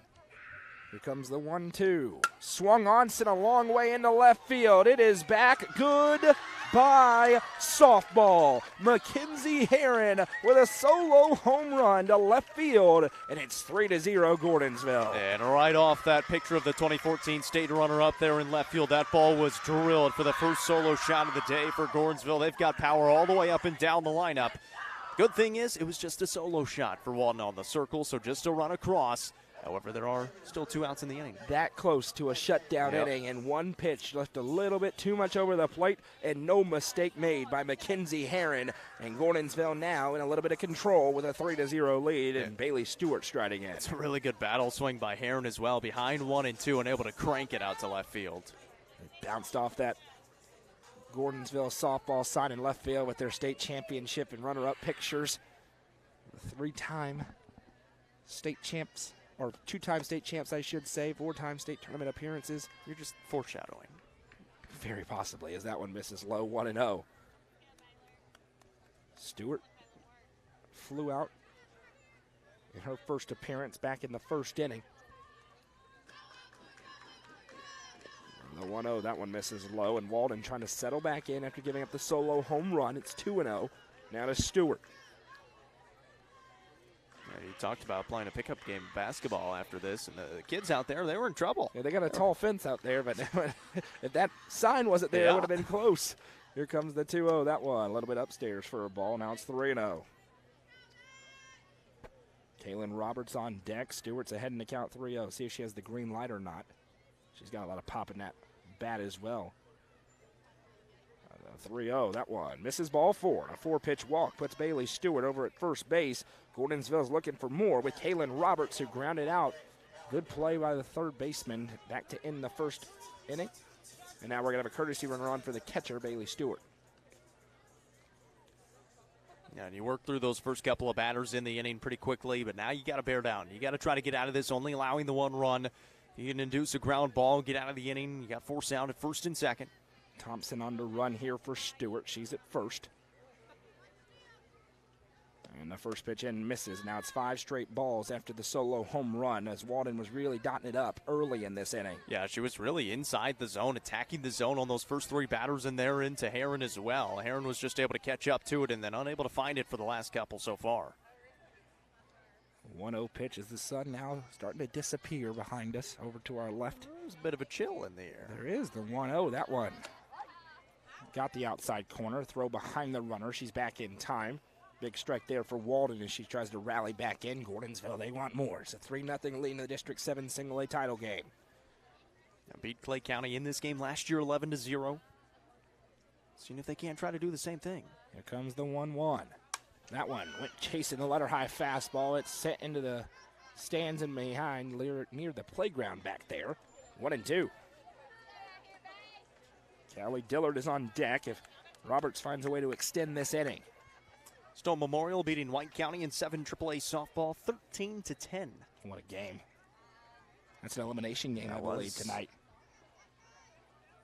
Here comes the 1-2. Swung on, sent a long way into left field. It is back. Goodbye, softball. Mackenzie Herron with a solo home run to left field, and it's 3-0 Gordonsville. And right off that picture of the 2014 state runner up there in left field, that ball was drilled for the first solo shot of the day for Gordonsville. They've got power all the way up and down the lineup. Good thing is, it was just a solo shot for Walden on the circle, so just a run across. However, there are still 2 outs in the inning. That close to a shutdown inning, and one pitch left a little bit too much over the plate, and no mistake made by Mackenzie Herron. And Gordonsville now in a little bit of control with a 3-0 lead, and Bailey Stewart striding in. It's a really good battle swing by Herron as well, behind 1-2 and able to crank it out to left field. It bounced off that Gordonsville softball sign in left field with their state championship and runner-up pictures. The 3-time state champs. Or 2-time state champs, I should say, 4-time state tournament appearances. You're just foreshadowing. Very possibly, as that one misses low, 1-0. Stewart flew out in her first appearance back in the first inning. The 1-0, that one misses low, and Walden trying to settle back in after giving up the solo home run. It's 2-0. Now to Stewart. You talked about playing a pickup game of basketball after this, and the kids out there, they were in trouble. Yeah, they got a tall fence out there, but if that sign wasn't there, it would have been close. Here comes the 2-0, that one. A little bit upstairs for a ball. Now it's 3-0. Kaylin Roberts on deck. Stewart's ahead in the count 3-0. See if she has the green light or not. She's got a lot of pop in that bat as well. 3-0, that one. Misses ball 4. A 4-pitch walk puts Bailey Stewart over at first base. Gordonsville's looking for more with Kaylin Roberts, who grounded out. Good play by the third baseman back to end the first inning. And now we're going to have a courtesy runner on for the catcher, Bailey Stewart. Yeah, and you work through those first couple of batters in the inning pretty quickly, but now you got to bear down. You got to try to get out of this, only allowing the 1 run. You can induce a ground ball, get out of the inning. You got 4 out at first and second. Thompson on the run here for Stewart. She's at first. And the first pitch in misses. Now it's 5 straight balls after the solo home run, as Walden was really dotting it up early in this inning. Yeah, she was really inside the zone, attacking the zone on those first 3 batters, and they're into Herron as well. Herron was just able to catch up to it and then unable to find it for the last couple so far. 1-0 pitch as the sun now starting to disappear behind us over to our left. There's a bit of a chill in the air. There is the 1-0, that one. Got the outside corner, throw behind the runner. She's back in time. Big strike there for Walden as she tries to rally back in. Gordonsville, they want more. It's a 3-0 lead in the District 7 single-A title game. Now beat Clay County in this game last year 11-0. Seeing if they can't try to do the same thing. Here comes the 1-1. That one went chasing the letter high fastball. It's set into the stands and behind near the playground back there. 1-2. Callie Dillard is on deck if Roberts finds a way to extend this inning. Stone Memorial beating White County in 7 AAA softball 13-10. What a game. That's an elimination game, I believe, tonight.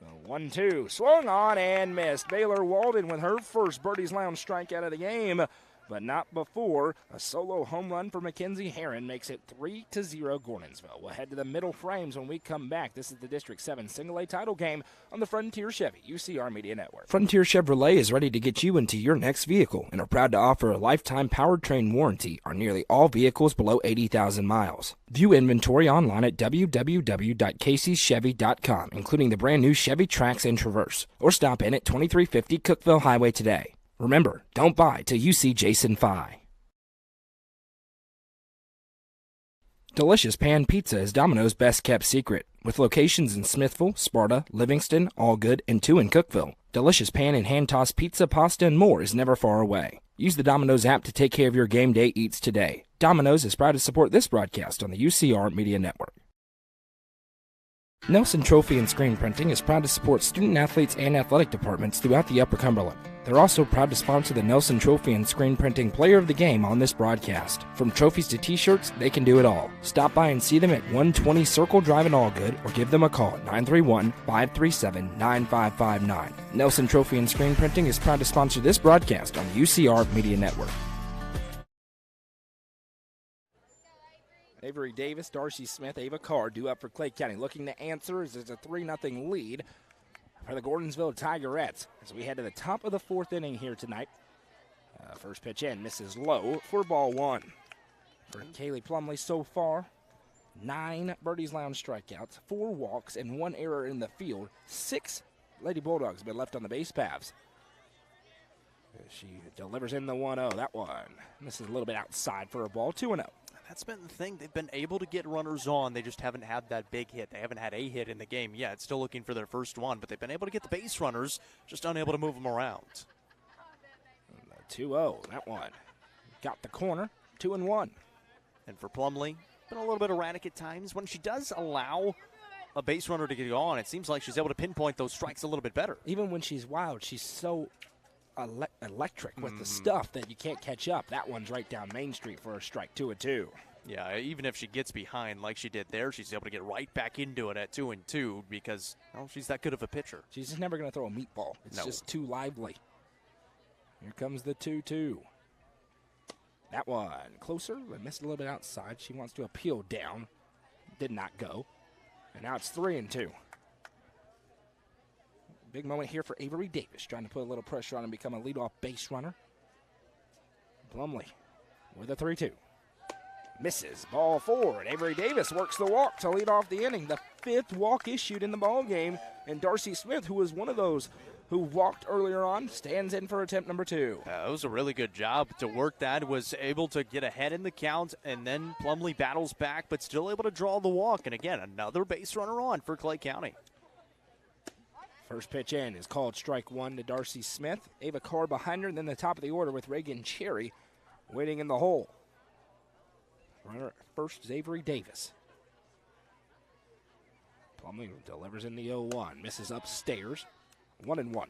The 1-2, swung on and missed. Baylor Walden with her first Birdie's Lounge strikeout of the game, but not before a solo home run for Mackenzie Herron makes it 3-0 Gordonsville. We'll head to the middle frames when we come back. This is the District 7 single-A title game on the Frontier Chevy UCR Media Network. Frontier Chevrolet is ready to get you into your next vehicle and are proud to offer a lifetime powertrain warranty on nearly all vehicles below 80,000 miles. View inventory online at www.caseychevy.com, including the brand new Chevy Trax and Traverse, or stop in at 2350 Cookeville Highway today. Remember, don't buy till you see Jason Fye. Delicious Pan Pizza is Domino's best-kept secret. With locations in Smithville, Sparta, Livingston, Allgood, and 2 in Cookeville, Delicious Pan and hand-tossed pizza, pasta, and more is never far away. Use the Domino's app to take care of your game day eats today. Domino's is proud to support this broadcast on the UCR Media Network. Nelson Trophy and Screen Printing is proud to support student athletes and athletic departments throughout the Upper Cumberland. They're also proud to sponsor the Nelson Trophy and Screen Printing Player of the Game on this broadcast. From trophies to t-shirts, they can do it all. Stop by and see them at 120 Circle Drive in Allgood or give them a call at 931-537-9559. Nelson Trophy and Screen Printing is proud to sponsor this broadcast on the UCR Media Network. Avery Davis, Darcy Smith, Ava Carr due up for Clay County. Looking to answer as it's a 3-0 lead for the Gordonsville Tigerettes as we head to the top of the fourth inning here tonight. First pitch in, misses low for ball one. For Kaylee Plumley so far, 9 Birdies Lounge strikeouts, 4 walks, and 1 error in the field. 6 Lady Bulldogs have been left on the base paths. She delivers in the 1-0. That one misses a little bit outside for a ball, 2-0. That's been the thing. They've been able to get runners on. They just haven't had that big hit. They haven't had a hit in the game yet. Still looking for their first one, but they've been able to get the base runners, just unable to move them around. 2-0. That one got the corner, 2-1. And for Plumley, been a little bit erratic at times. When she does allow a base runner to get on, it seems like she's able to pinpoint those strikes a little bit better. Even when she's wild, she's so electric with the stuff that you can't catch up. That one's right down Main Street for a strike, 2-2. Yeah, even if she gets behind like she did there, she's able to get right back into it at 2-2 because, well, she's that good of a pitcher. She's just never going to throw a meatball. It's just too lively. Here comes the 2-2. That one closer, but missed a little bit outside. She wants to appeal down. Did not go. And now it's 3-2. Big moment here for Avery Davis, trying to put a little pressure on and become a leadoff base runner. Plumley with a 3-2. Misses, ball forward. Avery Davis works the walk to lead off the inning. The 5th walk issued in the ball game, and Darcy Smith, who was one of those who walked earlier on, stands in for attempt number 2. That was a really good job to work that. Was able to get ahead in the count, and then Plumley battles back, but still able to draw the walk. And again, another base runner on for Clay County. First pitch in is called strike 1 to Darcy Smith. Ava Carr behind her, and then the top of the order with Reagan Cherry waiting in the hole. Runner first is Avery Davis. Plumley delivers in the 0-1. Misses upstairs. 1-1.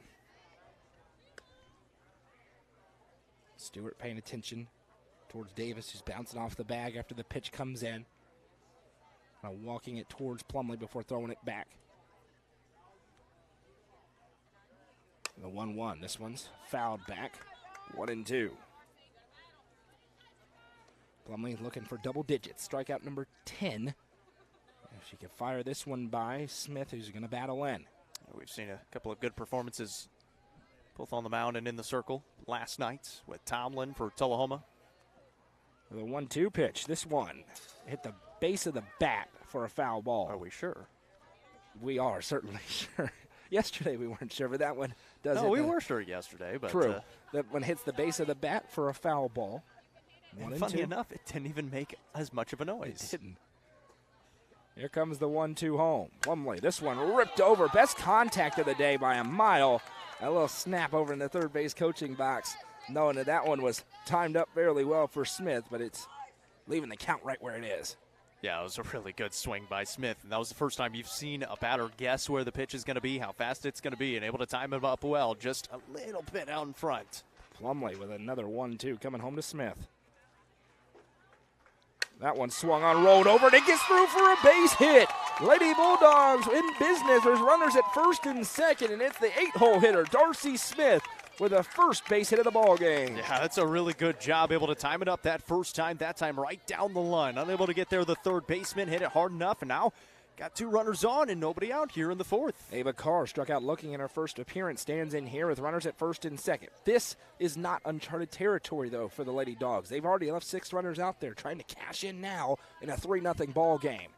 Stewart paying attention towards Davis, who's bouncing off the bag after the pitch comes in. Walking it towards Plumley before throwing it back. The 1-1. This one's fouled back. 1-2. Plumley looking for double digits. Strikeout number 10. If she can fire this one by Smith, who's going to battle in. We've seen a couple of good performances both on the mound and in the circle last night with Tomlin for Tullahoma. The 1-2 pitch. This one hit the base of the bat for a foul ball. Are we sure? We are certainly sure. Yesterday we weren't sure, but that one does it. No, we were sure yesterday. But true. That one hits the base of the bat for a foul ball. And funny enough, it didn't even make as much of a noise. It didn't. Here comes the 1-2 home. Plumley, this one ripped over. Best contact of the day by a mile. A little snap over in the third base coaching box, knowing that that one was timed up fairly well for Smith, but it's leaving the count right where it is. Yeah, it was a really good swing by Smith. And that was the first time you've seen a batter guess where the pitch is going to be, how fast it's going to be, and able to time it up well, just a little bit out in front. Plumley with another 1-2 coming home to Smith. That one swung on, rolled over, and it gets through for a base hit. Lady Bulldogs in business. There's runners at first and second, and it's the 8-hole hitter, Darcy Smith, with a first base hit of the ball game. Yeah, that's a really good job, able to time it up that first time, that time right down the line. Unable to get there, the third baseman hit it hard enough, and now got 2 runners on and nobody out here in the 4th. Ava Carr struck out looking in her first appearance, stands in here with runners at first and second. This is not uncharted territory, though, for the Lady Dogs. They've already left 6 runners out there trying to cash in now in a 3-0 ball game.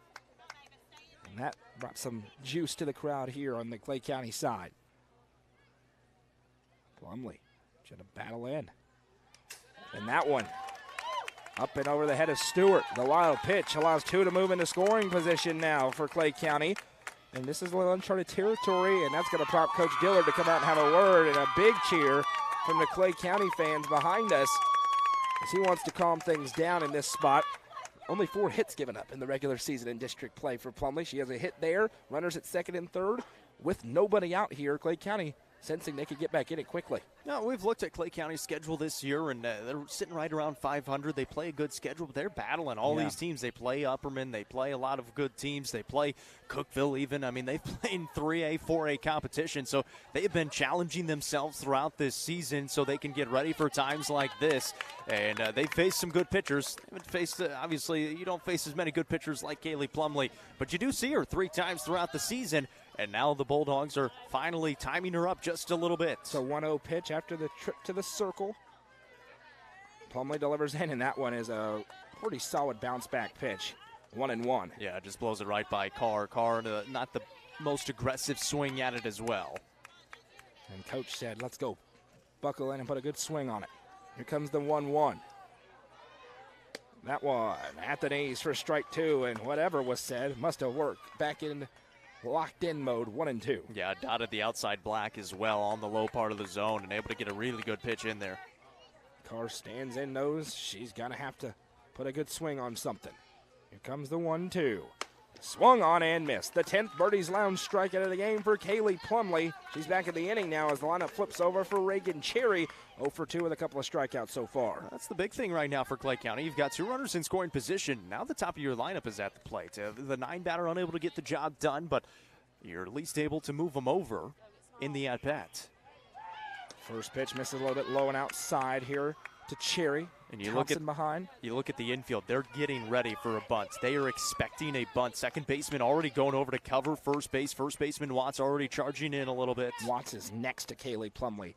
And that brought some juice to the crowd here on the Clay County side. Plumley trying to battle in. And that one up and over the head of Stewart. The wild pitch allows 2 to move into scoring position now for Clay County. And this is a little uncharted territory, and that's going to prompt Coach Dillard to come out and have a word, and a big cheer from the Clay County fans behind us as he wants to calm things down in this spot. Only 4 hits given up in the regular season in district play for Plumlee. She has a hit there. Runners at second and third. With nobody out here, Clay County sensing they could get back in it quickly. No, we've looked at Clay County's schedule this year, and they're sitting right around 500. They play a good schedule, but they're battling all these teams. They play Upperman. They play a lot of good teams. They play Cookeville even. I mean, they've played in 3A, 4A competition, so they've been challenging themselves throughout this season so they can get ready for times like this. And they faced some good pitchers. They haven't faced, obviously, you don't face as many good pitchers like Kaylee Plumlee, but you do see her 3 times throughout the season. And now the Bulldogs are finally timing her up just a little bit. So 1-0 pitch after the trip to the circle. Plumlee delivers in, and that one is a pretty solid bounce-back pitch. 1-1. Yeah, just blows it right by Carr. Carr, not the most aggressive swing at it as well. And Coach said, let's go. Buckle in and put a good swing on it. Here comes the 1-1. That one at the knees for strike 2, and whatever was said must have worked. Back in locked-in mode, 1-2. Yeah, dotted the outside black as well on the low part of the zone and able to get a really good pitch in there. Carr stands in, knows she's going to have to put a good swing on something. Here comes the 1-2. Swung on and missed. The 10th Birdie's Lounge strikeout of the game for Kaylee Plumlee. She's back in the inning now as the lineup flips over for Reagan Cherry. 0 for 2 with a couple of strikeouts so far. That's the big thing right now for Clay County. You've got 2 runners in scoring position. Now the top of your lineup is at the plate. The 9 batter unable to get the job done, but you're at least able to move them over in the at-bat. First pitch misses a little bit low and outside here to Cherry. And you Thompson behind. You look at the infield. They're getting ready for a bunt. They are expecting a bunt. Second baseman already going over to cover first base. First baseman Watts already charging in a little bit. Watts is next to Kaylee Plumlee.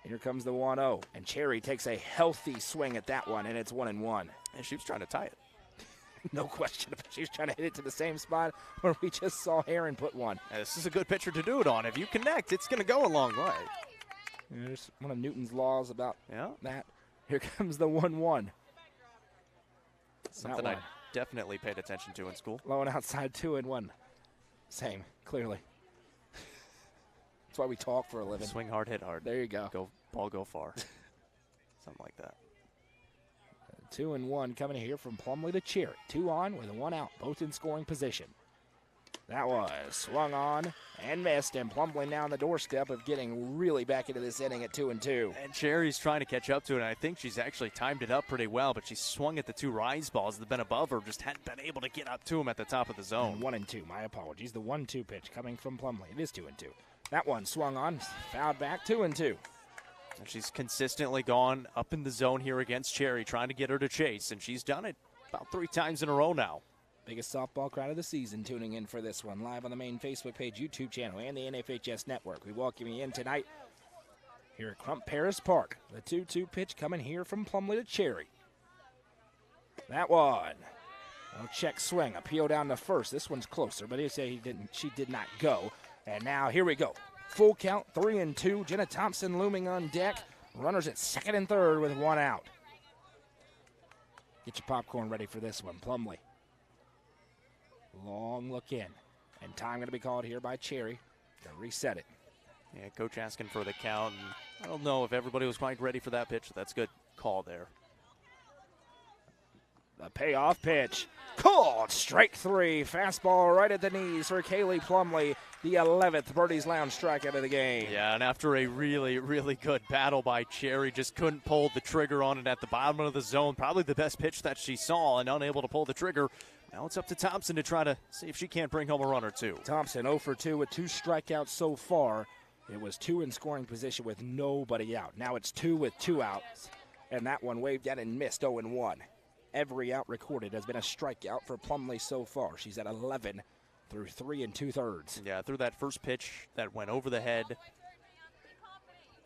Here comes the 1-0. And Cherry takes a healthy swing at that one, and it's 1-1. And she was trying to tie it. No question. She was trying to hit it to the same spot where we just saw Heron put one. And this is a good pitcher to do it on. If you connect, it's going to go a long way. There's one of Newton's laws about Yeah. that. Here comes the 1-1. Something I definitely paid attention to in school. Low and outside, 2-1. Same, clearly. That's why we talk for a living. Swing hard, hit hard. There you go. Ball go far. Something like that. 2-1 coming here from Plumlee to Cherry. 2 on with a 1 out, both in scoring position. That was swung on and missed, and Plumlee now on the doorstep of getting really back into this inning at 2-2. And Cherry's trying to catch up to it, and I think she's actually timed it up pretty well, but she swung at the 2 rise balls that have been above her, just hadn't been able to get up to him at the top of the zone. 1-2, my apologies. The 1-2 pitch coming from Plumlee. It is 2-2. That one swung on, fouled back, 2-2. And she's consistently gone up in the zone here against Cherry, trying to get her to chase, and she's done it about 3 times in a row now. Biggest softball crowd of the season tuning in for this one. Live on the main Facebook page, YouTube channel, and the NFHS Network. We welcome you in tonight here at Crump Paris Park. The 2-2 pitch coming here from Plumlee to Cherry. That one. No check swing. Appeal down to first. This one's closer, but she did not go. And now here we go. Full count, 3-2. Jenna Thompson looming on deck. Runners at second and third with 1 out. Get your popcorn ready for this one. Plumlee. Long look in. And time going to be called here by Cherry to reset it. Yeah, coach asking for the count. And I don't know if everybody was quite ready for that pitch. That's a good call there. The payoff pitch. Called strike 3. Fastball right at the knees for Kaylee Plumlee. The 11th Birdie's Lounge strikeout of the game. Yeah, and after a really, really good battle by Cherry, just couldn't pull the trigger on it at the bottom of the zone. Probably the best pitch that she saw, and unable to pull the trigger. Now it's up to Thompson to try to see if she can't bring home a run or 2. Thompson 0 for 2 with 2 strikeouts so far. It was 2 in scoring position with nobody out. Now it's 2 with 2 outs. And that one waved at and missed 0-1. Every out recorded has been a strikeout for Plumlee so far. She's at 11 through 3 2/3. Yeah, through that first pitch that went over the head.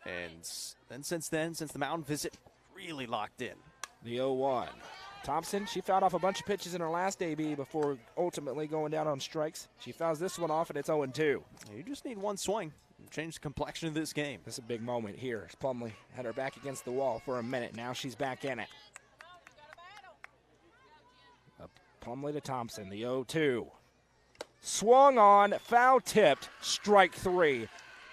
And then since the mound visit, really locked in. The 0-1. Thompson, she fouled off a bunch of pitches in her last AB before ultimately going down on strikes. She fouls this one off, and it's 0-2. You just need one swing. Change the complexion of this game. This is a big moment here. Plumlee had her back against the wall for a minute. Now she's back in it. Plumlee to Thompson, the 0-2. Swung on, foul tipped, strike 3.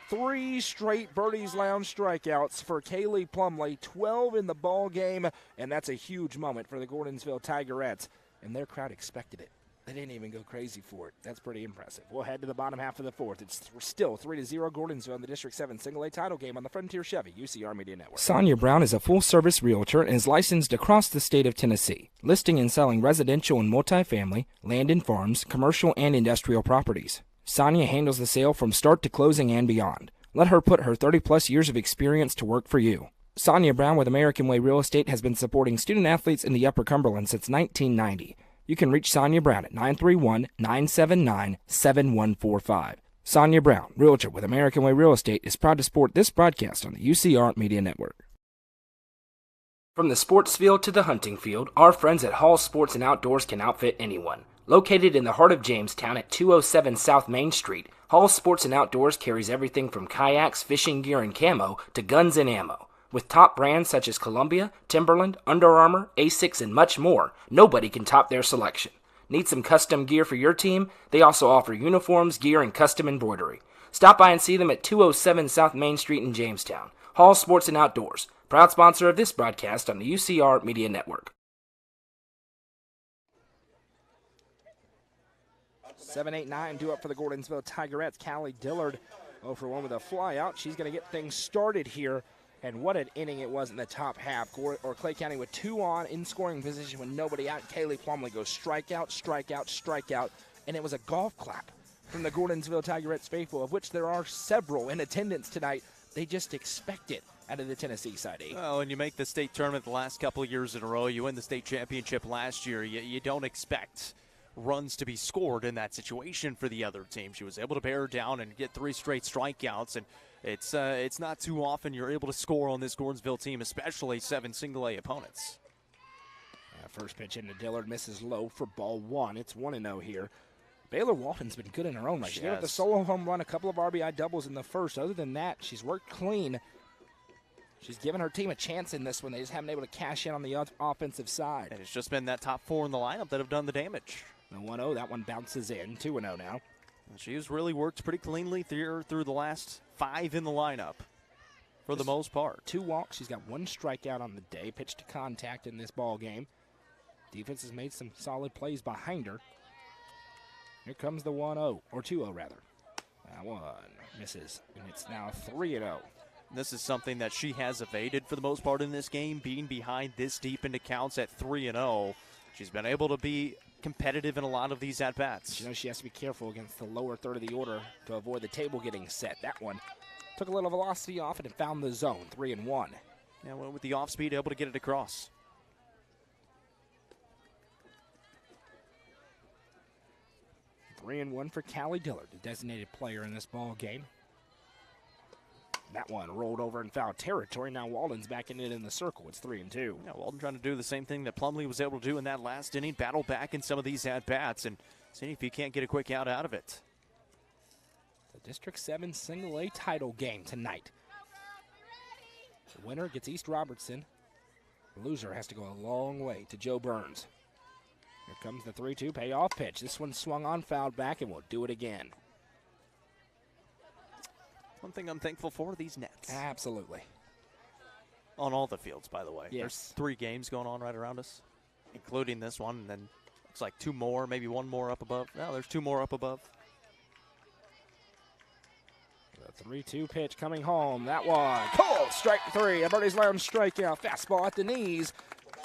3 straight Birdies Lounge strikeouts for Kaylee Plumley, 12 in the ball game, and that's a huge moment for the Gordonsville Tigerettes, and their crowd expected it. They didn't even go crazy for it. That's pretty impressive. We'll head to the bottom half of the fourth. It's still 3-0 Gordonsville in the District 7 Single-A title game on the Frontier Chevy UCR Media Network. Sonia Brown is a full-service realtor and is licensed across the state of Tennessee, listing and selling residential and multifamily, land and farms, commercial and industrial properties. Sonia handles the sale from start to closing and beyond. Let her put her 30-plus years of experience to work for you. Sonia Brown with American Way Real Estate has been supporting student-athletes in the Upper Cumberland since 1990. You can reach Sonia Brown at 931-979-7145. Sonia Brown, realtor with American Way Real Estate, is proud to support this broadcast on the UCR Media Network. From the sports field to the hunting field, our friends at Hall Sports and Outdoors can outfit anyone. Located in the heart of Jamestown at 207 South Main Street, Hall Sports and Outdoors carries everything from kayaks, fishing gear, and camo to guns and ammo. With top brands such as Columbia, Timberland, Under Armour, Asics, and much more, nobody can top their selection. Need some custom gear for your team? They also offer uniforms, gear, and custom embroidery. Stop by and see them at 207 South Main Street in Jamestown. Hall Sports and Outdoors, proud sponsor of this broadcast on the UCR Media Network. 7-8-9 due up for the Gordonsville Tigerettes. Callie Dillard 0 for 1 with a fly out. She's going to get things started here. And what an inning it was in the top half. Clay County with 2 on in scoring position with nobody out. Kaylee Plumley goes strikeout, strikeout, strikeout. And it was a golf clap from the Gordonsville Tigerettes faithful, of which there are several in attendance tonight. They just expect it out of the Tennessee side. Well, when you make the state tournament the last couple of years in a row, you win the state championship last year, you don't expect runs to be scored in that situation for the other team. She was able to bear down and get 3 straight strikeouts, and it's not too often you're able to score on this Gordonsville team, especially 7 single-A opponents. First pitch into Dillard, misses low for ball 1. It's 1-0 here. Baylor Walton's been good in her own right. She gave up the solo home run, a couple of RBI doubles in the first. Other than that, she's worked clean. She's given her team a chance in this one. They just haven't been able to cash in on the offensive side. And it's just been that top 4 in the lineup that have done the damage. The 1-0, that one bounces in. 2-0 now. She's really worked pretty cleanly through the last 5 in the lineup for the most part. 2 walks. She's got 1 strikeout on the day. Pitch to contact in this ball game. Defense has made some solid plays behind her. Here comes the 1-0, or 2-0 rather. That one misses, and it's now 3-0. This is something that she has evaded for the most part in this game, being behind this deep into counts at 3-0. She's been able to be competitive in a lot of these at-bats. She knows she has to be careful against the lower third of the order to avoid the table getting set. That one took a little velocity off it and found the zone, 3-1. Yeah, well, with the off-speed, able to get it across. 3-1 for Callie Dillard, the designated player in this ball game. That one rolled over in foul territory. Now Walden's back in it in the circle. It's 3-2. Yeah, Walden trying to do the same thing that Plumley was able to do in that last inning, battle back in some of these at-bats and see if he can't get a quick out of it. The District 7 Single-A title game tonight. The winner gets East Robertson. The loser has to go a long way to Joe Burns. Here comes the 3-2 payoff pitch. This one swung on, fouled back, and we'll do it again. One thing I'm thankful for, these nets. Absolutely. On all the fields, by the way. Yes. There's 3 games going on right around us, including this one, and then looks like 2 more, maybe 1 more up above. No, there's 2 more up above. The 3-2 pitch coming home. That one. Cold strike 3. A Birdie's Lounge strikeout. Fastball at the knees.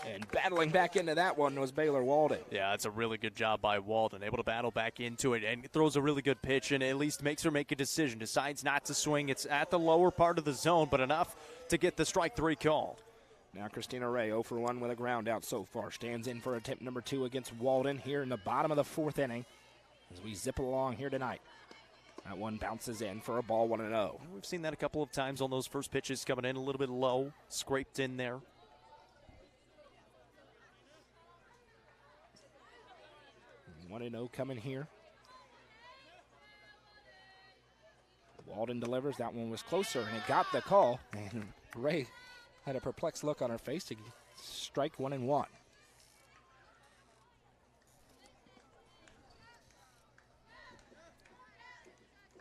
And battling back into that one was Baylor Walden. Yeah, it's a really good job by Walden. Able to battle back into it and throws a really good pitch and at least makes her make a decision. Decides not to swing. It's at the lower part of the zone, but enough to get the strike 3 call. Now Christina Ray 0 for 1 with a ground out so far. Stands in for attempt number 2 against Walden here in the bottom of the 4th inning as we zip along here tonight. That one bounces in for a ball 1-0. We've seen that a couple of times on those first pitches coming in a little bit low, scraped in there. 1-0 coming here. Walden delivers. That one was closer, and it got the call. And Ray had a perplexed look on her face to strike 1-1.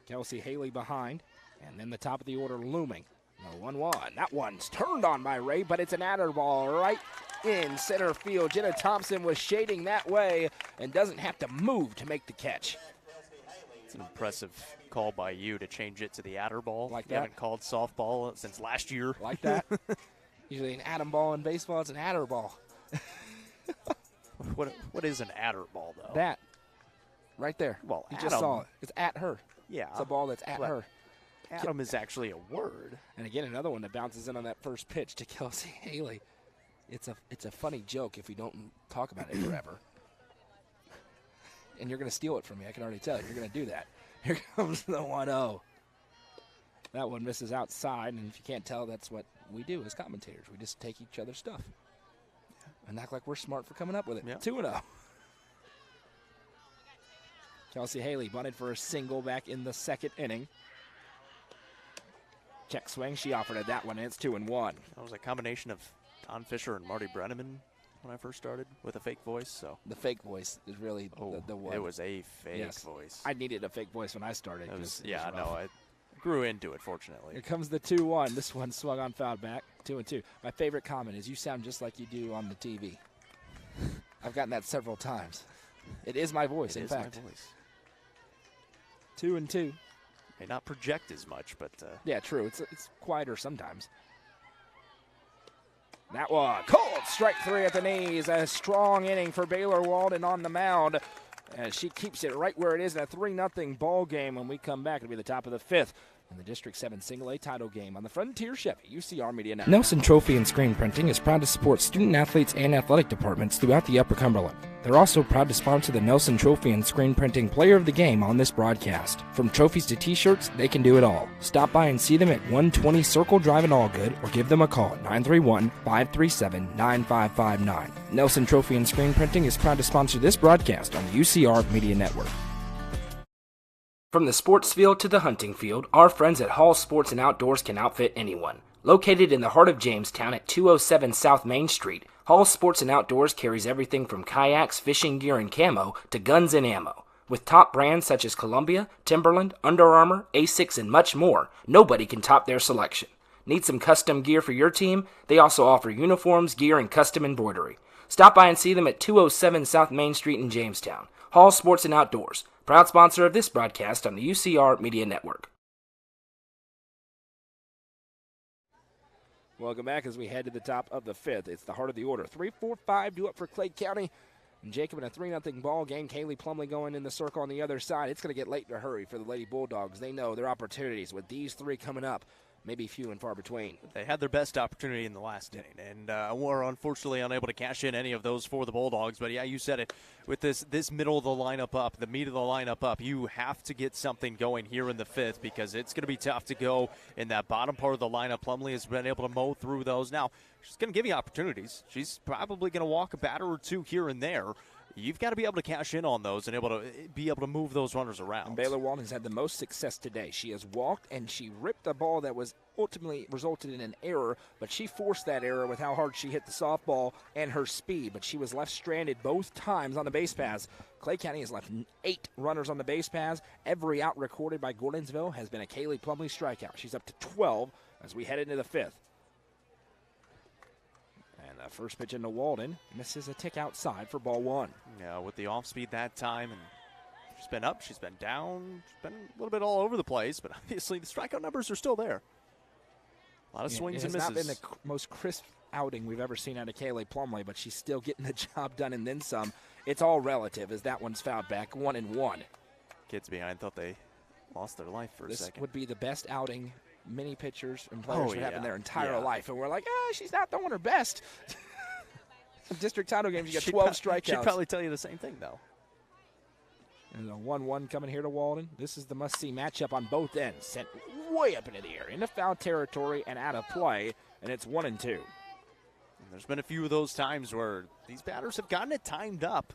Kelsey Haley behind And then the top of the order looming. The 1-1. That one's turned on by Ray, but it's an adder ball right in center field. Jenna Thompson was shading that way and doesn't have to move to make the catch. It's an impressive call by you to change it to the adder ball. Like You that? haven't called softball since last year. Like that. Usually an atom ball in baseball, it's an adder ball. What is an adder ball, though? That. Right there. Well, you just atom. saw it. It's at her. Yeah. It's a ball that's at But her. Atom is actually a word. And again, another one that bounces in on that first pitch to Kelsey Haley. It's a funny joke if we don't talk about it forever. And you're going to steal it from me. I can already tell you. You're going to do that. Here comes the 1-0. That one misses outside, and if you can't tell, that's what we do as commentators. We just take each other's stuff and act like we're smart for coming up with it. Yeah. 2-0. Kelsey Haley bunted for a single back in the second inning. Check swing. She offered it that one, and it's 2-1. That was a combination of Don Fisher and Marty Brenneman when I first started with a fake voice. So The fake voice is really the one. it was a fake Yes. voice. I needed a fake voice when I started. It was, 'cause it yeah, was no, rough. I grew into it, fortunately. Here comes the 2-1. This one swung on foul back. 2-2. My favorite comment is you sound just like you do on the TV. I've gotten that several times. It is my voice, It in is my fact. voice. 2-2. May not project as much, but Yeah, true. It's quieter sometimes. That one. Cold strike three at the knees. A strong inning for Baylor Walden on the mound. As she keeps it right where it is in a 3-0 ball game. When we come back, it'll be the top of the fifth in the District 7 Single A title game on the Frontier Chevy UCR Media Network. Nelson Trophy and Screen Printing is proud to support student athletes and athletic departments throughout the Upper Cumberland. They're also proud to sponsor the Nelson Trophy and Screen Printing Player of the Game on this broadcast. From trophies to t-shirts, they can do it all. Stop by and see them at 120 Circle Drive in Allgood or give them a call at 931-537-9559. Nelson Trophy and Screen Printing is proud to sponsor this broadcast on the UCR Media Network. From the sports field to the hunting field, our friends at Hall Sports and Outdoors can outfit anyone. Located in the heart of Jamestown at 207 South Main Street, Hall Sports and Outdoors carries everything from kayaks, fishing gear, and camo to guns and ammo. With top brands such as Columbia, Timberland, Under Armour, Asics, and much more, nobody can top their selection. Need some custom gear for your team? They also offer uniforms, gear, and custom embroidery. Stop by and see them at 207 South Main Street in Jamestown. Hall Sports and Outdoors, proud sponsor of this broadcast on the UCR Media Network. Welcome back as we head to the top of the fifth. It's the heart of the order. 3-4-5 due up for Clay County. And Jacob in a 3-0 ball game. Kaylee Plumley going in the circle on the other side. It's going to get late in a hurry for the Lady Bulldogs. They know their opportunities with these three coming up may be few and far between. they had their best opportunity in the last inning, and were unfortunately unable to cash in any of those for the Bulldogs. But yeah, you said it. With this middle of the lineup up, the meat of the lineup up, you have to get something going here in the fifth because it's going to be tough to go in that bottom part of the lineup. Plumley has been able to mow through those. Now, she's going to give you opportunities. She's probably going to walk a batter or two here and there. You've got to be able to cash in on those and be able to move those runners around. And Baylor Walden has had the most success today. She has walked and she ripped a ball that was ultimately resulted in an error, but she forced that error with how hard she hit the softball and her speed. But she was left stranded both times on the base paths. Clay County has left 8 runners on the base paths. Every out recorded by Gordonsville has been a Kaylee Plumley strikeout. She's up to 12 as we head into the fifth. And the first pitch into Walden misses a tick outside for ball one. Yeah, with the off speed that time, and she's been up, she's been down, she's been a little bit all over the place, but obviously the strikeout numbers are still there. A lot of swings and misses. It has not been the most crisp outing we've ever seen out of Kaylee Plumley, but she's still getting the job done and then some. It's all relative as that one's fouled back 1-1. Kids behind thought they lost their life for a second. This would be the best outing many pitchers and players would have in their entire Yeah. life. And we're like, she's not throwing her best. District title games, you got 12 strikeouts. She'd probably tell you the same thing, though. And a 1-1 coming here to Walden. This is the must-see matchup on both ends. Sent way up into the air, into foul territory and out of play, and it's 1-2. And there's been a few of those times where these batters have gotten it timed up,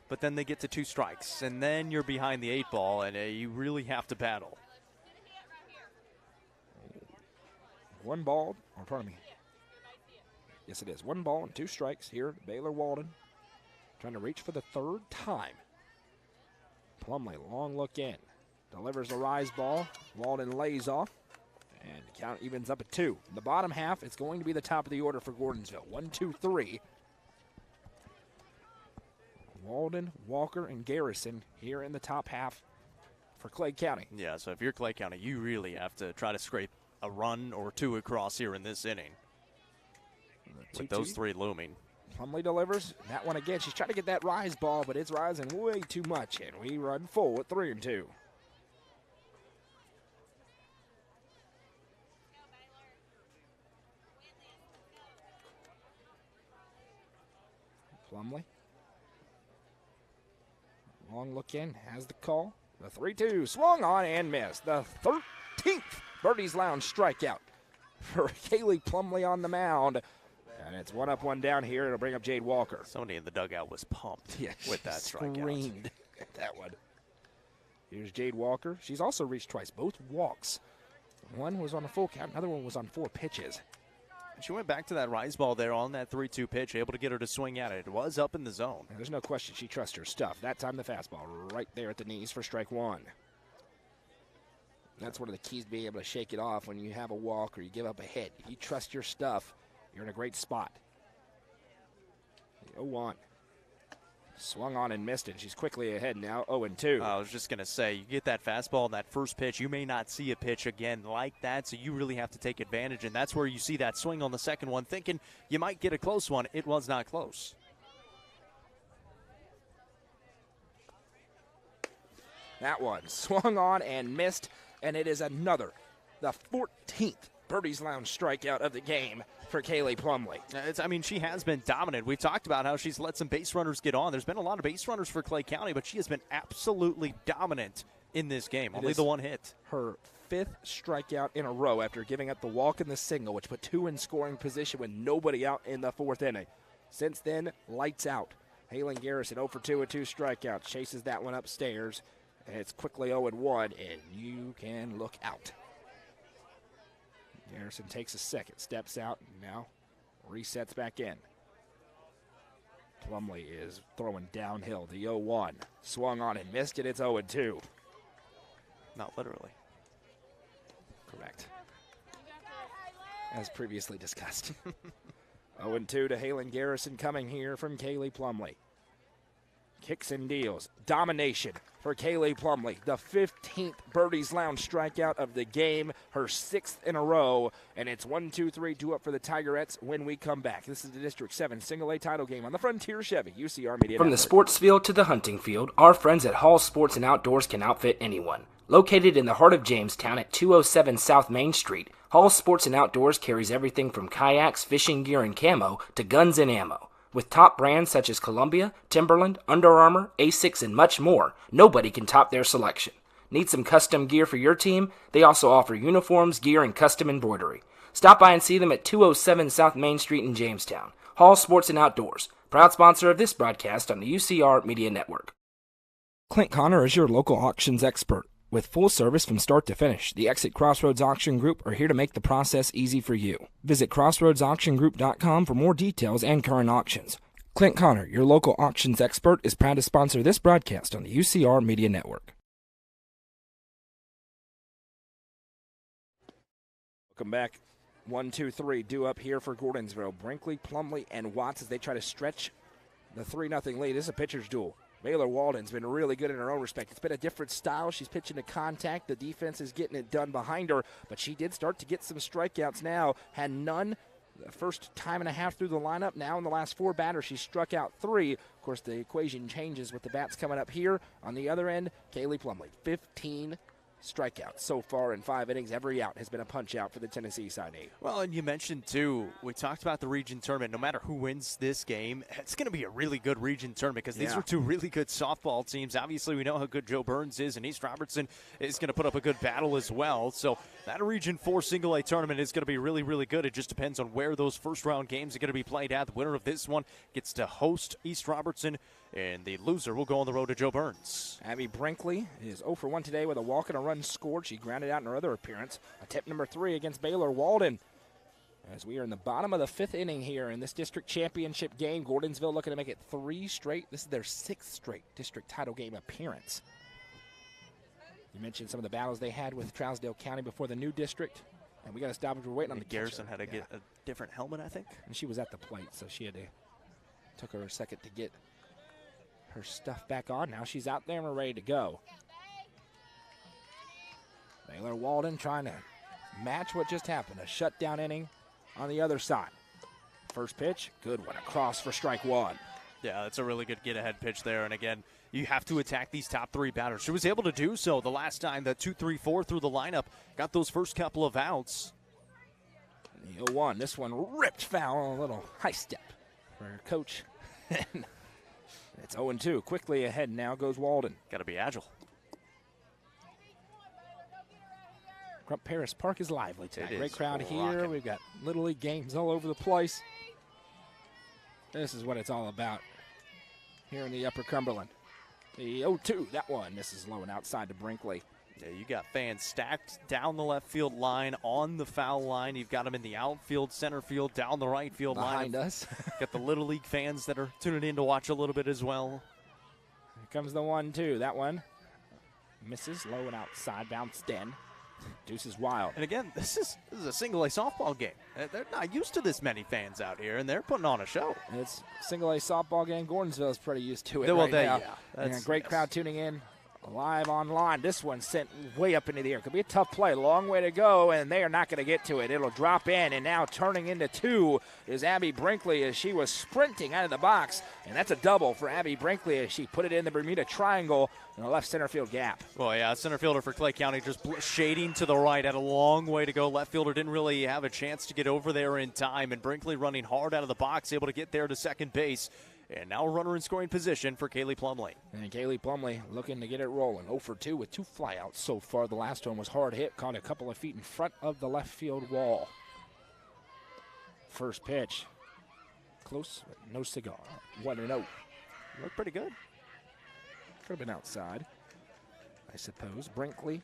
but then they get to 2 strikes, and then you're behind the 8 ball, and you really have to battle. 1 ball, or pardon me. Yes, it is. 1 ball and 2 strikes here at Baylor Walden. Trying to reach for the 3rd time. Plumley, long look in. Delivers a rise ball. Walden lays off. And the count evens up at 2. In the bottom half, it's going to be the top of the order for Gordonsville. 1, 2, 3. Walden, Walker, and Garrison here in the top half for Clay County. Yeah, so if you're Clay County, you really have to try to scrape a run or two across here in this inning. With those three looming. Plumley delivers that one again. She's trying to get that rise ball, but it's rising way too much, and we run full at 3 and 2. Plumley. Long look in, has the call. The 3-2 swung on and missed. The 13th Birdie's Lounge strikeout for Kaylee Plumley on the mound. And it's 1 up, 1 down here. It'll bring up Jade Walker. Somebody in the dugout was pumped with that strikeout. Screamed at that one. Here's Jade Walker. She's also reached twice, both walks. One was on a full count, another one was on 4 pitches. She went back to that rise ball there on that 3-2 pitch, able to get her to swing at it. It was up in the zone. And there's no question she trusts her stuff. That time the fastball right there at the knees for strike 1. That's one of the keys to being able to shake it off when you have a walk or you give up a hit. You trust your stuff, you're in a great spot. 0-1. Swung on and missed it. She's quickly ahead now, 0-2. I was just going to say, you get that fastball in that first pitch, you may not see a pitch again like that, so you really have to take advantage, and that's where you see that swing on the second one, thinking you might get a close one. It was not close. That one swung on and missed, and it is another, the 14th Birdie's Lounge strikeout of the game for Kaylee Plumley. She has been dominant. We've talked about how she's let some base runners get on. There's been a lot of base runners for Clay County, but she has been absolutely dominant in this game. Only the one hit. Her 5th strikeout in a row after giving up the walk and the single, which put 2 in scoring position with nobody out in the 4th inning. Since then, lights out. Halen Garrison 0 for 2 with 2 strikeouts. Chases that one upstairs, and it's quickly 0-1, and you can look out. Garrison takes a second, steps out, and now resets back in. Plumley is throwing downhill. The 0-1. Swung on and missed it. It's 0-2. Not literally. Correct. As previously discussed. 0-2 to Halen Garrison coming here from Kaylee Plumley. Kicks and deals. Domination for Kaylee Plumley. The 15th Birdie's Lounge strikeout of the game. Her 6th in a row. And it's 1-2-3 due up for the Tigerettes when we come back. This is the District 7 Single A title game on the Frontier Chevy UCR Media From Network. the sports field to the hunting field, our friends at Hall Sports and Outdoors can outfit anyone. Located in the heart of Jamestown at 207 South Main Street, Hall Sports and Outdoors carries everything from kayaks, fishing gear, and camo to guns and ammo. With top brands such as Columbia, Timberland, Under Armour, Asics, and much more, nobody can top their selection. Need some custom gear for your team? They also offer uniforms, gear, and custom embroidery. Stop by and see them at 207 South Main Street in Jamestown. Hall Sports and Outdoors, proud sponsor of this broadcast on the UCR Media Network. Clint Connor is your local auctions expert. With full service from start to finish, the Exit Crossroads Auction Group are here to make the process easy for you. Visit crossroadsauctiongroup.com for more details and current auctions. Clint Connor, your local auctions expert, is proud to sponsor this broadcast on the UCR Media Network. Welcome back. 1-2-3 due up here for Gordonsville. Brinkley, Plumley, and Watts as they try to stretch the 3-0 lead. This is a pitcher's duel. Baylor Walden's been really good in her own respect. It's been a different style. She's pitching to contact. The defense is getting it done behind her, but she did start to get some strikeouts now. Had none the first time and a half through the lineup. Now in the last 4 batters, she struck out 3. Of course, the equation changes with the bats coming up here. On the other end, Kaylee Plumley, 15 strikeouts so far in 5 innings. Every out has been a punch out for the Tennessee side. Well, and you mentioned, too, we talked about the region tournament. No matter who wins this game, it's going to be a really good region tournament because these are 2 really good softball teams. Obviously, we know how good Joe Burns is, and East Robertson is going to put up a good battle as well. So that Region 4 Single A tournament is going to be really, really good. It just depends on where those first-round games are going to be played at. The winner of this one gets to host East Robertson, and the loser will go on the road to Joe Burns. Abby Brinkley is 0 for 1 today with a walk and a run scored. She grounded out in her other appearance. Attempt number 3 against Baylor Walden. As we are in the bottom of the 5th inning here in this district championship game. Gordonsville looking to make it 3 straight. This is their 6th straight district title game appearance. You mentioned some of the battles they had with Trousdale County before the new district. And we got to stop if we're waiting on the Garrison catcher. had to get a different helmet, I think. And she was at the plate, so she had to took her a second to get her stuff back on. Now she's out there and we're ready to go. Baylor Walden trying to match what just happened. A shutdown inning on the other side. First pitch, good one across for strike one. Yeah, that's a really good get-ahead pitch there. And again, you have to attack these top three batters. She was able to do so the last time that 2-3-4 through the lineup got those first couple of outs. The 0-1, this one ripped foul, a little high step for her coach. It's 0-2. Quickly ahead now goes Walden. Got to be agile. Crump Paris Park is lively tonight. It Great is crowd here. rocking. We've got Little League games all over the place. This is what it's all about here in the Upper Cumberland. The 0-2, that one. This is low and outside to Brinkley. Yeah, you got fans stacked down the left field line, on the foul line. You've got them in the outfield, center field, down the right field line. Behind us. Got the Little League fans that are tuning in to watch a little bit as well. Here comes the 1-2. That one misses low and outside, bounced in. Deuce is wild. And again, this is a single A softball game. They're not used to this many fans out here, and they're putting on a show. It's single A softball game. Gordonsville is pretty used to it Well, right now. yeah, And a great yes. crowd tuning in live online. This one sent way up into the air. Could be a tough play. Long way to go, and they are not going to get to it. It'll drop in, and now turning into two is Abby Brinkley as she was sprinting out of the box. And that's a double for Abby Brinkley as she put it in the Bermuda Triangle in the left center field gap. Well, yeah, center fielder for Clay County just shading to the right. Had a long way to go. Left fielder didn't really have a chance to get over there in time, and Brinkley running hard out of the box, able to get there to second base. And now a runner in scoring position for Kaylee Plumley. And Kaylee Plumley looking to get it rolling. 0 for 2 with 2 flyouts so far. The last one was hard hit, caught a couple of feet in front of the left field wall. First pitch. Close, but no cigar. 1-0. Looked pretty good. Could have been outside, I suppose. Brinkley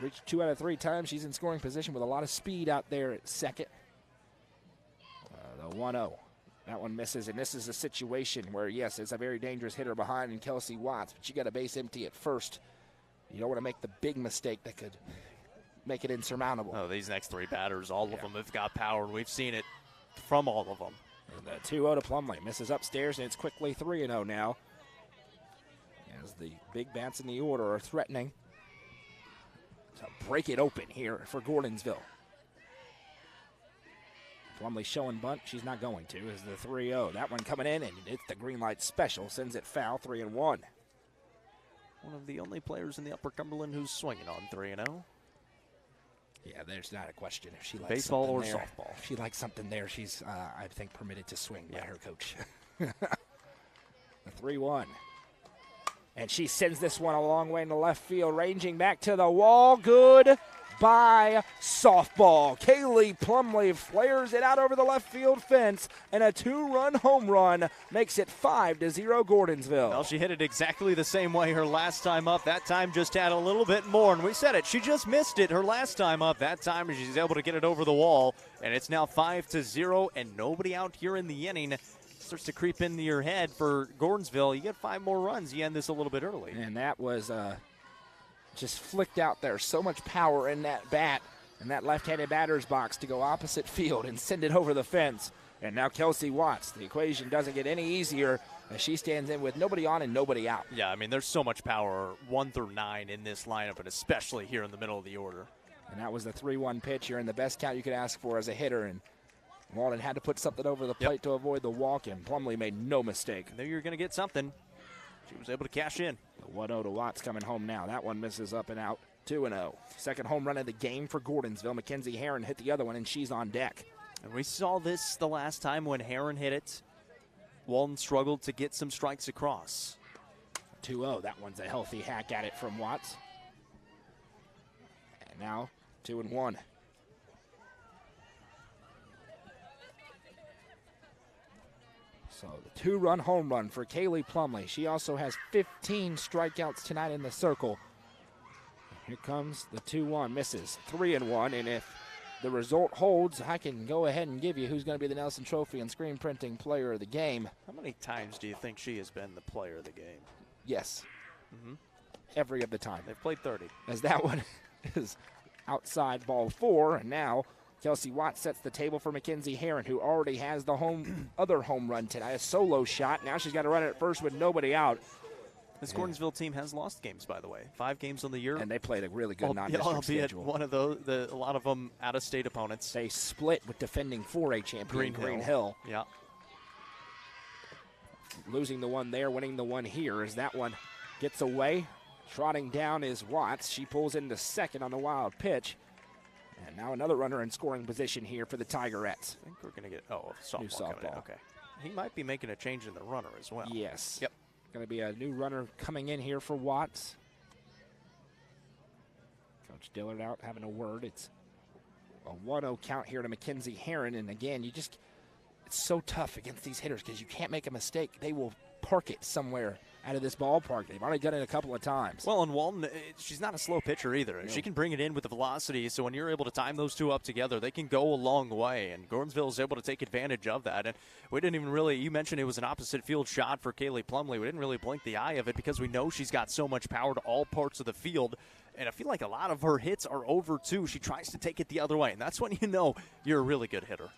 reached 2 out of 3 times. She's in scoring position with a lot of speed out there at second. The 1-0. That one misses, and this is a situation where, yes, it's a very dangerous hitter behind in Kelsey Watts, but you got a base empty at first. You don't want to make the big mistake that could make it insurmountable. Oh, these next three batters, all of them have got power, and we've seen it from all of them. And the 2-0 to Plumley. Misses upstairs, and it's quickly 3-0 now. As the big bats in the order are threatening to break it open here for Gordonsville. Plumley showing bunt. She's not going to. Is the 3-0. That one coming in, and it's the green light special. Sends it foul, 3-1. One of the only players in the Upper Cumberland who's swinging on 3-0. Yeah, there's not a question if she likes Baseball or something there. softball. If she likes something there, she's, I think, permitted to swing by her coach. The 3-1. And she sends this one a long way in the left field, ranging back to the wall. Good by softball. Kaylee Plumley flares it out over the left field fence, and a 2-run home run makes it 5-0 Gordonsville. Well, she hit it exactly the same way her last time up. That time just had a little bit more, and we said it. She just missed it her last time up. That time she's able to get it over the wall, and it's now 5-0, and nobody out here in the inning. Starts to creep into your head for Gordonsville. You get 5 more runs. You end this a little bit early. And that was just flicked out there. So much power in that bat and that left-handed batter's box to go opposite field and send it over the fence. And now Kelsey Watts. The equation doesn't get any easier as she stands in with nobody on and nobody out. Yeah, I mean, there's so much power 1 through 9 in this lineup, and especially here in the middle of the order. And that was the 3-1 pitch. You're in the best count you could ask for as a hitter. And Walden had to put something over the plate to avoid the walk, and Plumley made no mistake. Knew you were going to get something. She was able to cash in. The 1-0 to Watts coming home now. That one misses up and out. 2-0. Second home run of the game for Gordonsville. Mackenzie Herron hit the other one, and she's on deck. And we saw this the last time when Herron hit it. Walden struggled to get some strikes across. 2-0. That one's a healthy hack at it from Watts. And now 2-1. So the 2-run home run for Kaylee Plumley. She also has 15 strikeouts tonight in the circle. Here comes the 2-1. Misses. 3-1. And if the result holds, I can go ahead and give you who's going to be the Nelson Trophy and Screen Printing Player of the Game. How many times do you think she has been the player of the game? Yes. Every of the time. They've played 30. As that one is outside ball 4, and now Kelsey Watts sets the table for Mackenzie Herron, who already has the other home run tonight, a solo shot. Now she's got to run it at first with nobody out. This Gordonsville team has lost games, by the way. 5 games on the year. And they played a really good non-district schedule. One of those, a lot of them out-of-state opponents. They split with defending 4A champion Green Hill. Yeah. Losing the one there, winning the one here as that one gets away. Trotting down is Watts. She pulls into second on the wild pitch. And now another runner in scoring position here for the Tigerettes. I think we're going to get, softball. New softball. Okay. He might be making a change in the runner as well. Yes. Yep. Going to be a new runner coming in here for Watts. Coach Dillard out having a word. It's a 1-0 count here to Mackenzie Herron. And again, it's so tough against these hitters because you can't make a mistake. They will park it somewhere out of this ballpark. They've already done it a couple of times. Well, and Walton, she's not a slow pitcher either. No. She can bring it in with the velocity, so when you're able to time those two up together, they can go a long way, and Gordonsville is able to take advantage of that. And we didn't even really, you mentioned it was an opposite field shot for Kaylee Plumley. We didn't really blink the eye of it because we know she's got so much power to all parts of the field. And I feel like a lot of her hits are over, too. She tries to take it the other way, and that's when you know you're a really good hitter.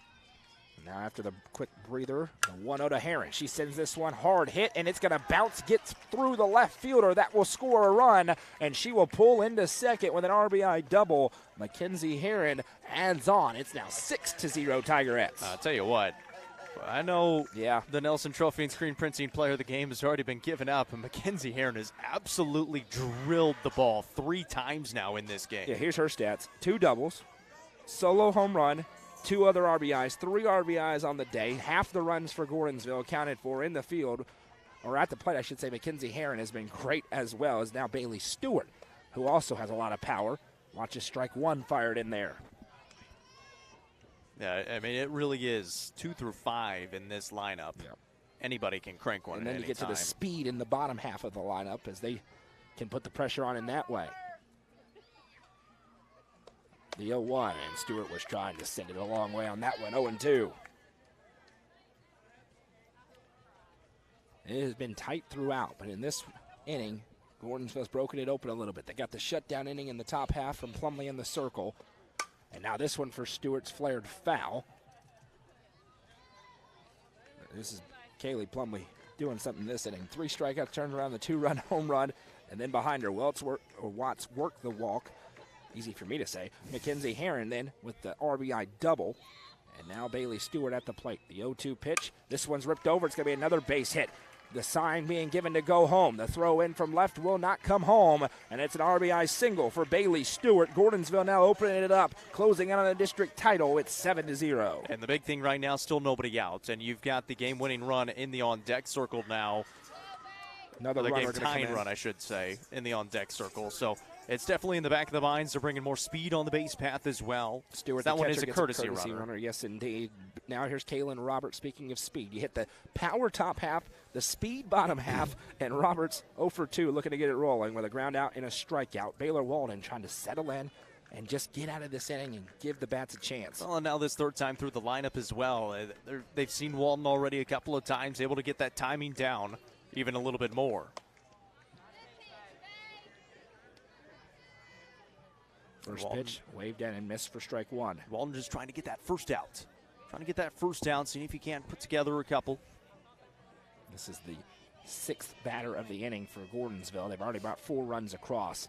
Now after the quick breather, the 1-0 to Herron. She sends this one hard hit, and it's going to bounce, gets through the left fielder. That will score a run, and she will pull into second with an RBI double. Mackenzie Herron adds on. It's now 6-0 Tigerettes. I'll tell you what. I know the Nelson Trophy and Screen Printing Player of the Game has already been given up, and Mackenzie Herron has absolutely drilled the ball 3 times now in this game. Yeah, here's her stats. 2 doubles, solo home run, 2 other RBIs, 3 RBIs on the day. Half the runs for Gordonsville accounted for in the field, or at the plate, I should say. Mackenzie Herron has been great as well as now Bailey Stewart, who also has a lot of power. Watches strike 1 fired in there. Yeah, I mean, it really is 2 through 5 in this lineup. Yep. Anybody can crank one and at then any you get time. to the speed in the bottom half of the lineup as they can put the pressure on in that way. The 0-1, and Stewart was trying to send it a long way on that one, 0-2. It has been tight throughout, but in this inning, Gordonsville's broken it open a little bit. They got the shutdown inning in the top half from Plumley in the circle. And now this one for Stewart's flared foul. This is Kaylee Plumley doing something this inning. 3 strikeouts, turns around the 2-run home run, and then behind her, Watts worked the walk. Easy for me to say. Mackenzie Herron then with the RBI double. And now Bailey Stewart at the plate. The 0-2 pitch. This one's ripped over. It's going to be another base hit. The sign being given to go home. The throw in from left will not come home. And it's an RBI single for Bailey Stewart. Gordonsville now opening it up. Closing out on the district title. It's 7-0. And the big thing right now, still nobody out. And you've got the game-winning run in the on-deck circle now. Another the runner game-tying run, I should say, in the on-deck circle. So it's definitely in the back of the minds. They're bringing more speed on the base path as well. Stewart, that one is a courtesy runner. Yes, indeed. Now here's Kaylin Roberts. Speaking of speed, you hit the power top half, the speed bottom half, and Roberts 0 for 2 looking to get it rolling with a ground out and a strikeout. Baylor Walden trying to settle in and just get out of this inning and give the bats a chance. Well, and now this 3rd time through the lineup as well. They've seen Walden already a couple of times, able to get that timing down even a little bit more. First Walden. pitch, waved in and missed for strike 1. Walden just trying to get that first out. Trying to get that first out, seeing if he can't put together a couple. This is the 6th batter of the inning for Gordonsville. They've already brought 4 runs across.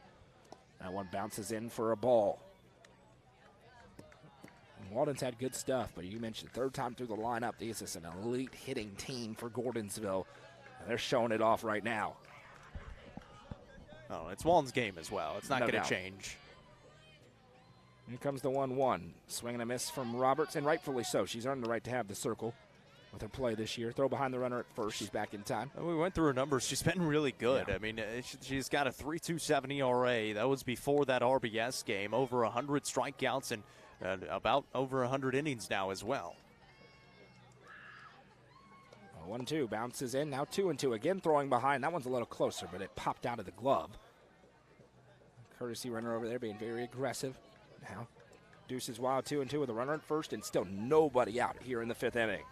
That one bounces in for a ball. And Walden's had good stuff, but you mentioned 3rd time through the lineup. This is an elite hitting team for Gordonsville. And they're showing it off right now. Oh, it's Walden's game as well. It's not No going doubt. to change. Here comes the 1-1. Swing and a miss from Roberts, and rightfully so. She's earned the right to have the circle with her play this year. Throw behind the runner at first. She's back in time. We went through her numbers. She's been really good. Yeah. I mean, she's got a 3.27 ERA. That was before that RBS game. Over 100 strikeouts and about over 100 innings now as well. 1-2 bounces in. Now 2-2 again. Throwing behind. That one's a little closer, but it popped out of the glove. Courtesy runner over there being very aggressive. Now Deuces wild 2-2 with a runner at first, and still nobody out here in the 5th inning.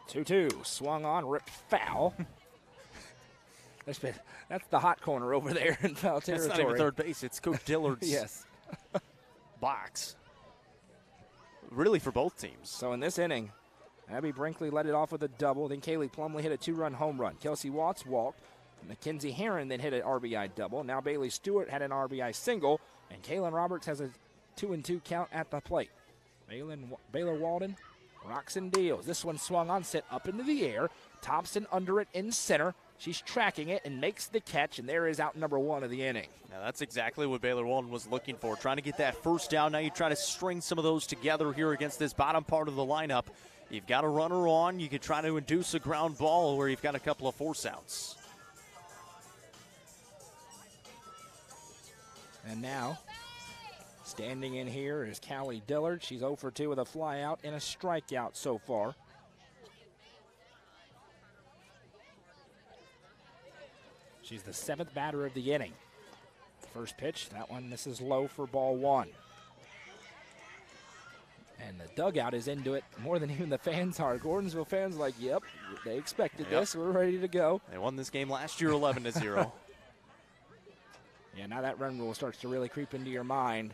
2-2, swung on, ripped foul. That's the hot corner over there in foul territory. It's not even third base. It's Coach Dillard's Yes. box. Really for both teams. So in this inning, Abby Brinkley led it off with a double. Then Kaylee Plumley hit a 2-run home run. Kelsey Watts walked. Mackenzie Herron then hit an RBI double. Now Bailey Stewart had an RBI single. And Kaylin Roberts has a 2-2 count at the plate. Baylor Walden rocks and deals. This one swung on, set up into the air. Thompson under it in center. She's tracking it and makes the catch, and there is out number 1 of the inning. Now that's exactly what Baylor Walden was looking for, trying to get that first down. Now you try to string some of those together here against this bottom part of the lineup. You've got a runner on. You can try to induce a ground ball where you've got a couple of force outs. And now, standing in here is Callie Dillard. She's 0 for 2 with a flyout and a strikeout so far. She's the 7th batter of the inning. First pitch, that one misses low for ball 1. And the dugout is into it more than even the fans are. Gordonsville fans are like, yep, they expected this. We're ready to go. They won this game last year 11-0. Yeah, now that run rule starts to really creep into your mind.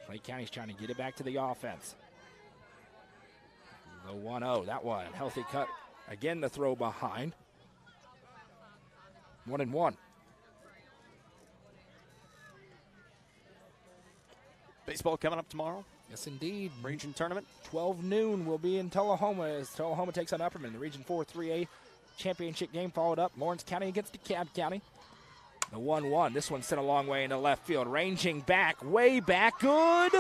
Clay County's trying to get it back to the offense. The 1-0, that one, healthy cut. Again, the throw behind. 1-1. Baseball coming up tomorrow. Yes, indeed. Region tournament. 12 noon will be in Tullahoma as Tullahoma takes on Upperman. The Region 4 3A championship game followed up. Lawrence County against DeKalb County. The 1-1. This one sent a long way into left field. Ranging back, way back. Good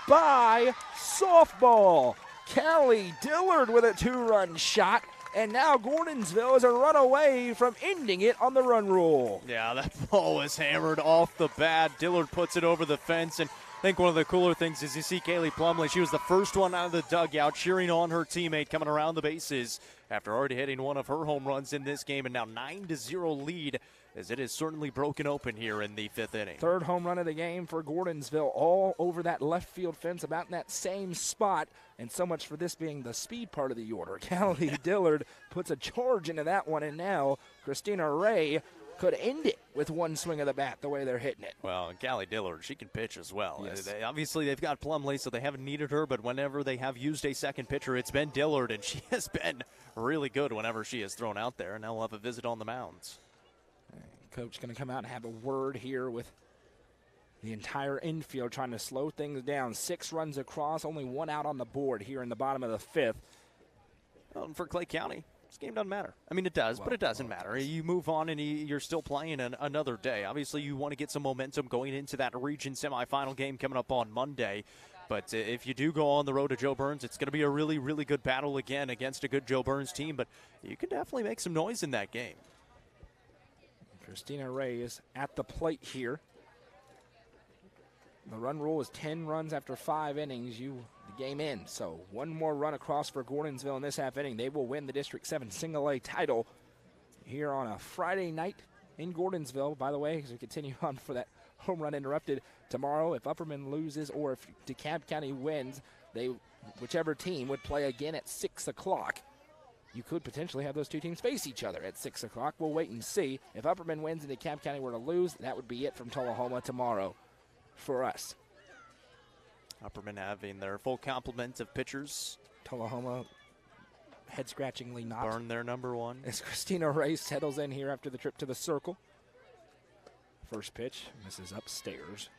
by softball. Callie Dillard with a 2-run shot. And now Gordonsville is a run away from ending it on the run rule. Yeah, that ball was hammered off the bat. Dillard puts it over the fence. And I think one of the cooler things is you see Kaylee Plumley. She was the first one out of the dugout cheering on her teammate coming around the bases after already hitting one of her home runs in this game. And now 9-0 lead as it is certainly broken open here in the 5th inning. 3rd home run of the game for Gordonsville, all over that left field fence, about in that same spot. And so much for this being the speed part of the order. Callie Dillard puts a charge into that one, and now Christina Ray could end it with one swing of the bat the way they're hitting it. Well, and Callie Dillard, she can pitch as well. Yes. Obviously, they've got Plumley, so they haven't needed her, but whenever they have used a second pitcher, it's been Dillard, and she has been really good whenever she is thrown out there, and now we'll have a visit on the mounds. Coach going to come out and have a word here with the entire infield, trying to slow things down. 6 runs across, only 1 out on the board here in the bottom of the 5th. Well, and for Clay County, this game doesn't matter. I mean, it does, but it doesn't matter. You move on, and you're still playing another day. Obviously, you want to get some momentum going into that region semifinal game coming up on Monday. But if you do go on the road to Joe Burns, it's going to be a really, really good battle again against a good Joe Burns team. But you can definitely make some noise in that game. Christina Ray is at the plate here. The run rule is 10 runs after 5 innings. The game ends. So 1 more run across for Gordonsville in this half inning. They will win the District 7 Single A title here on a Friday night in Gordonsville. By the way, as we continue on for that home run interrupted tomorrow, if Upperman loses or if DeKalb County wins, whichever team would play again at 6 o'clock. You could potentially have those two teams face each other at 6 o'clock. We'll wait and see. If Upperman wins and DeKalb County were to lose, that would be it from Tullahoma tomorrow for us. Upperman having their full complement of pitchers. Tullahoma head-scratchingly not. Burn their number 1. As Christina Ray settles in here after the trip to the circle. First pitch misses upstairs.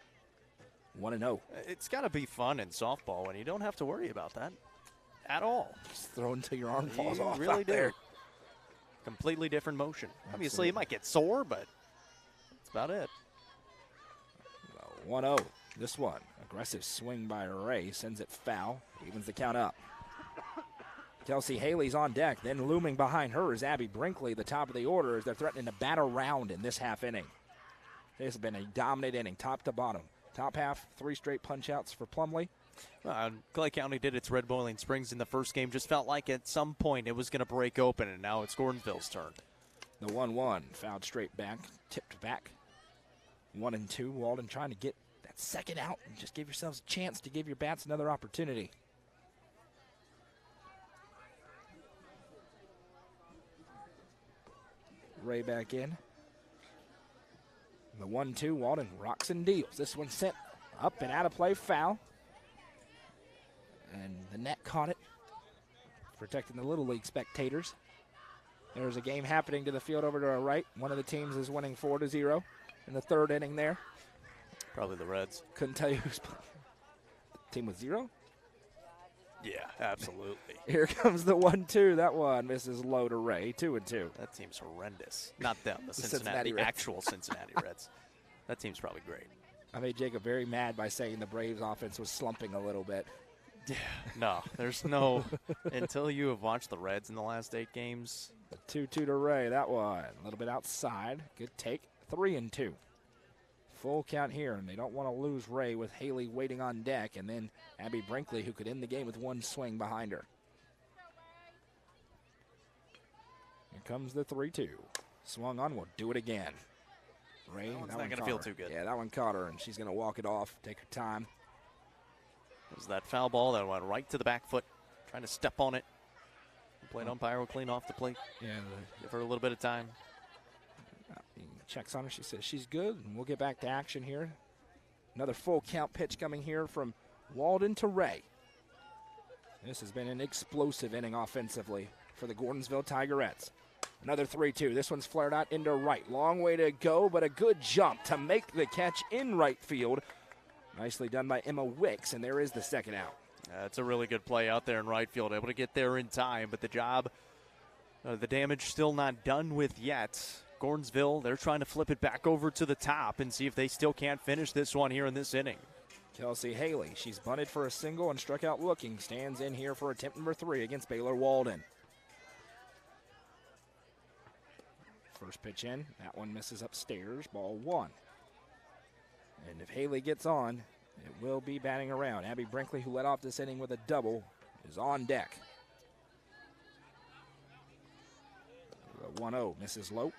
1-0. It's got to be fun in softball when you don't have to worry about that at all. Just throw until your arm falls off. Really out do. there. Completely different motion. Absolutely. Obviously, it might get sore, but that's about it. 1-0. This one, aggressive swing by Ray, sends it foul, evens the count up. Kelsey Haley's on deck, then looming behind her is Abby Brinkley, the top of the order, as they're threatening to bat around in this half inning. This has been a dominant inning, top to bottom. Top half, 3 straight punch-outs for Plumley. Clay County did its Red Boiling Springs in the first game. Just felt like at some point it was going to break open, and now it's Gordonsville's turn. The 1-1, fouled straight back, tipped back. 1-2, Walden trying to get that second out and just give yourselves a chance to give your bats another opportunity. Ray back in. The 1-2, Walden rocks and deals. This one sent up and out of play, foul. And the net caught it, protecting the Little League spectators. There's a game happening to the field over to our right. One of the teams is winning 4-0 in the third inning there. Probably the Reds. Couldn't tell you who's playing. Team with 0? Yeah, absolutely. Here comes the 1-2. That one misses low to Ray. 2-2. That team's horrendous. Not them, the Cincinnati Reds. actual Cincinnati Reds. That team's probably great. I made Jacob very mad by saying the Braves offense was slumping a little bit. Yeah, no, there's no until you have watched the Reds in the last 8 games. 2-2 to Ray. That one a little bit outside. Good take. 3-2. Full count here, and they don't want to lose Ray with Haley waiting on deck, and then Abby Brinkley, who could end the game with one swing behind her. Here comes the 3-2. Swung on, will do it again. Ray, That one's that not one going to caught feel her. too good. Yeah, that one caught her, and she's going to walk it off, take her time. It was that foul ball that went right to the back foot, trying to step on it. The plate umpire will clean off the plate. Yeah, Give her a little bit of time. he checks on her. She says she's good, and we'll get back to action here. Another full count pitch coming here from Walden to Ray. This has been an explosive inning offensively for the Gordonsville Tigerettes. Another 3-2. This one's flared out into right. Long way to go, but a good jump to make the catch in right field. Nicely done by Emma Wicks, and there is the second out. That's a really good play out there in right field. Able to get there in time, but the job, the damage still not done with yet. Gordonsville, they're trying to flip it back over to the top and see if they still can't finish this one here in this inning. Kelsey Haley, she's bunted for a single and struck out looking. Stands in here for attempt number 3 against Baylor Walden. First pitch in, that one misses upstairs, ball 1. And if Haley gets on, it will be batting around. Abby Brinkley, who led off this inning with a double, is on deck. The 1-0 misses low.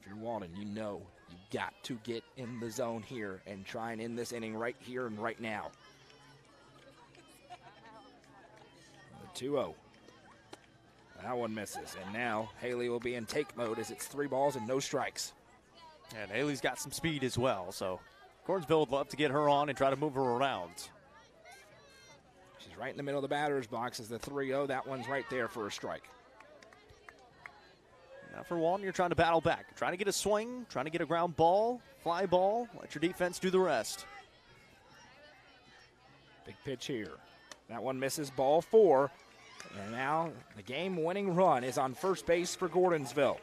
If you're Walden, you know you got to get in the zone here and try and end this inning right here and right now. The 2-0. That one misses, and now Haley will be in take mode as it's 3 balls and no strikes. And Haley's got some speed as well, so Gordonsville would love to get her on and try to move her around. She's right in the middle of the batter's box as the 3-0. That one's right there for a strike. Now for Walden, you're trying to battle back. Trying to get a swing, trying to get a ground ball, fly ball. Let your defense do the rest. Big pitch here. That one misses, ball 4. And now the game-winning run is on first base for Gordonsville.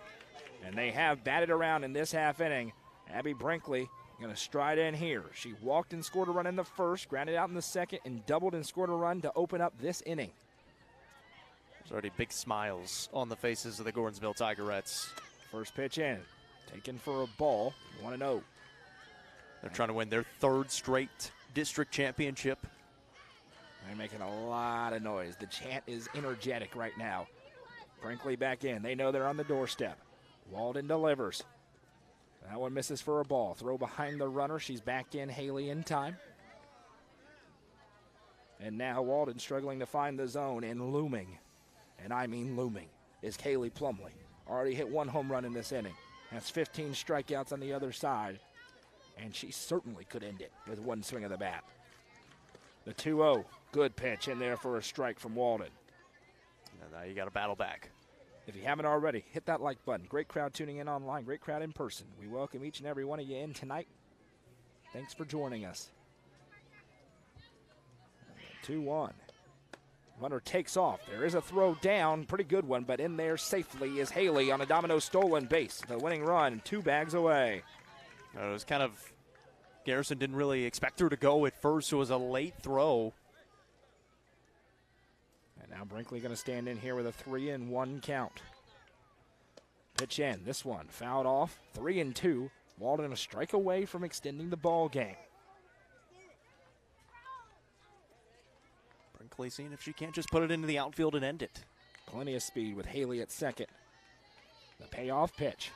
And they have batted around in this half inning. Abby Brinkley going to stride in here. She walked and scored a run in the first, grounded out in the second, and doubled and scored a run to open up this inning. There's already big smiles on the faces of the Gordonsville Tigerettes. First pitch in, taken for a ball, 1-0. They're trying to win their 3rd straight district championship. They're making a lot of noise. The chant is energetic right now. Brinkley back in. They know they're on the doorstep. Walden delivers. That one misses for a ball. Throw behind the runner. She's back in. Haley in time. And now Walden struggling to find the zone, and looming, and I mean looming, is Kaylee Plumley. Already hit 1 home run in this inning. Has 15 strikeouts on the other side, and she certainly could end it with 1 swing of the bat. The 2-0, good pitch in there for a strike from Walden. And now you got to battle back. If you haven't already, hit that like button. Great crowd tuning in online, great crowd in person. We welcome each and every one of you in tonight. Thanks for joining us. 2-1. Runner takes off. There is a throw down, pretty good one, but in there safely is Haley on a domino stolen base. The winning run, 2 bags away. It was kind of, Garrison didn't really expect her to go at first. It was a late throw. And now Brinkley going to stand in here with a 3-1 count. Pitch in, this one fouled off, 3-2. Walden a strike away from extending the ball game. Brinkley seeing if she can't just put it into the outfield and end it. Plenty of speed with Haley at second. The payoff pitch.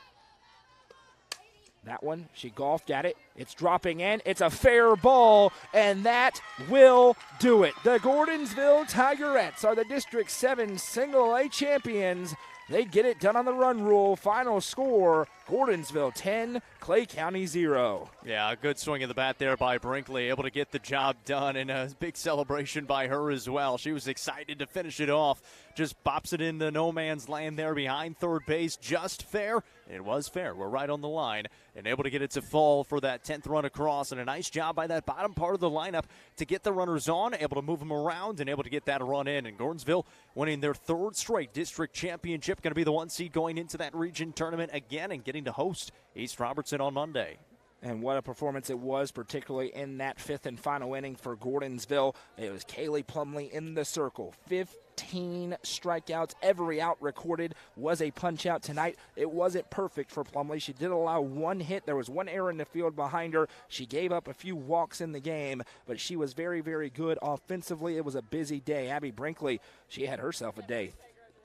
That one, she golfed at it. It's dropping in. It's a fair ball, and that will do it. The Gordonsville Tigerettes are the District 7 Single A champions, They get it done on the run rule. Final score, Gordonsville 10, Clay County 0. Yeah, a good swing of the bat there by Brinkley, able to get the job done, and a big celebration by her as well. She was excited to finish it off. Just bops it into no man's land there behind third base. Just fair. It was fair. We're right on the line, and able to get it to fall for that 10th run across, and a nice job by that bottom part of the lineup to get the runners on, able to move them around, and able to get that run in. And Gordonsville winning their third straight district championship, going to be the 1 seed going into that region tournament again and getting to host East Robertson on Monday. And what a performance it was, particularly in that 5th and final inning for Gordonsville. It was Kaylee Plumley in the circle. 15 strikeouts. Every out recorded was a punch out tonight. It wasn't perfect for Plumley. She did allow one hit. There was one error in the field behind her. She gave up a few walks in the game, but she was very, very good offensively. It was a busy day. Abby Brinkley, she had herself a day.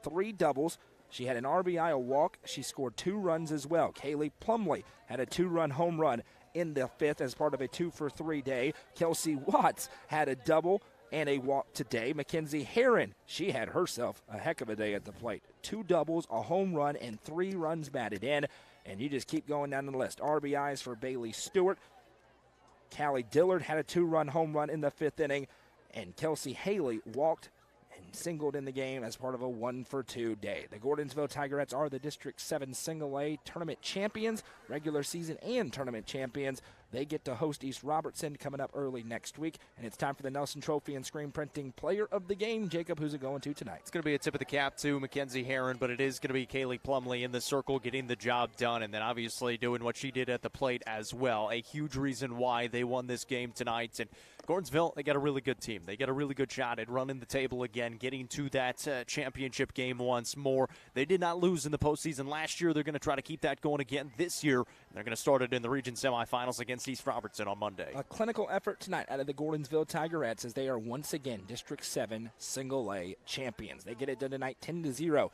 3 doubles. She had an RBI, a walk. She scored 2 runs as well. Kaylee Plumley had a 2-run home run in the 5th as part of a 2-for-3 day. Kelsey Watts had a double and a walk today. Mackenzie Herron, she had herself a heck of a day at the plate. 2 doubles, a home run, and 3 runs batted in. And you just keep going down the list. RBIs for Bailey Stewart. Callie Dillard had a 2-run home run in the 5th inning. And Kelsey Haley walked and singled in the game as part of a 1-for-2 day. The Gordonsville Tigerettes are the District 7 Single A tournament champions, regular season and tournament champions. They get to host East Robertson coming up early next week, and it's time for the Nelson Trophy and Screen Printing Player of the Game. Jacob, who's it going to tonight? It's going to be a tip of the cap to Mackenzie Herron, but it is going to be Kaylee Plumley in the circle getting the job done, and then obviously doing what she did at the plate as well. A huge reason why they won this game tonight. And Gordonsville, they got a really good team. They got a really good shot at running the table again, getting to that championship game once more. They did not lose in the postseason last year. They're going to try to keep that going again this year. They're going to start it in the region semifinals against East Robertson on Monday. A clinical effort tonight out of the Gordonsville Tigerettes as they are once again District 7 Single A champions. They get it done tonight 10-0.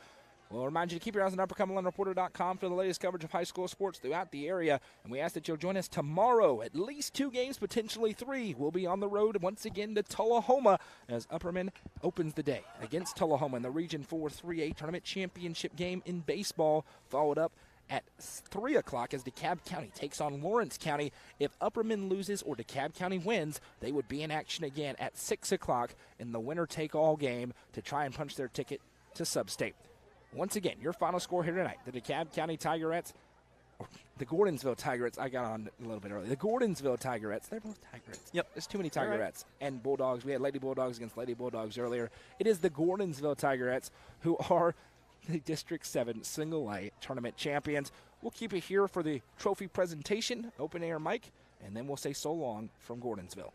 We'll remind you to keep your eyes on UpperCumberlandReporter.com for the latest coverage of high school sports throughout the area. And we ask that you'll join us tomorrow. At least 2 games, potentially 3. We'll be on the road once again to Tullahoma as Upperman opens the day against Tullahoma in the Region 4 3A Tournament Championship game in baseball, followed up at 3 o'clock as DeKalb County takes on Lawrence County. If Upperman loses or DeKalb County wins, they would be in action again at 6 o'clock in the winner-take-all game to try and punch their ticket to Sub-State. Once again, your final score here tonight, the DeKalb County Tigerettes, the Gordonsville Tigerettes, I got on a little bit early. The Gordonsville Tigerettes, they're both Tigerettes. Yep. There's too many Tigerettes. Right. And Bulldogs, we had Lady Bulldogs against Lady Bulldogs earlier. It is the Gordonsville Tigerettes who are the District 7 Single A Tournament champions. We'll keep it here for the trophy presentation, open air mic, and then we'll say so long from Gordonsville.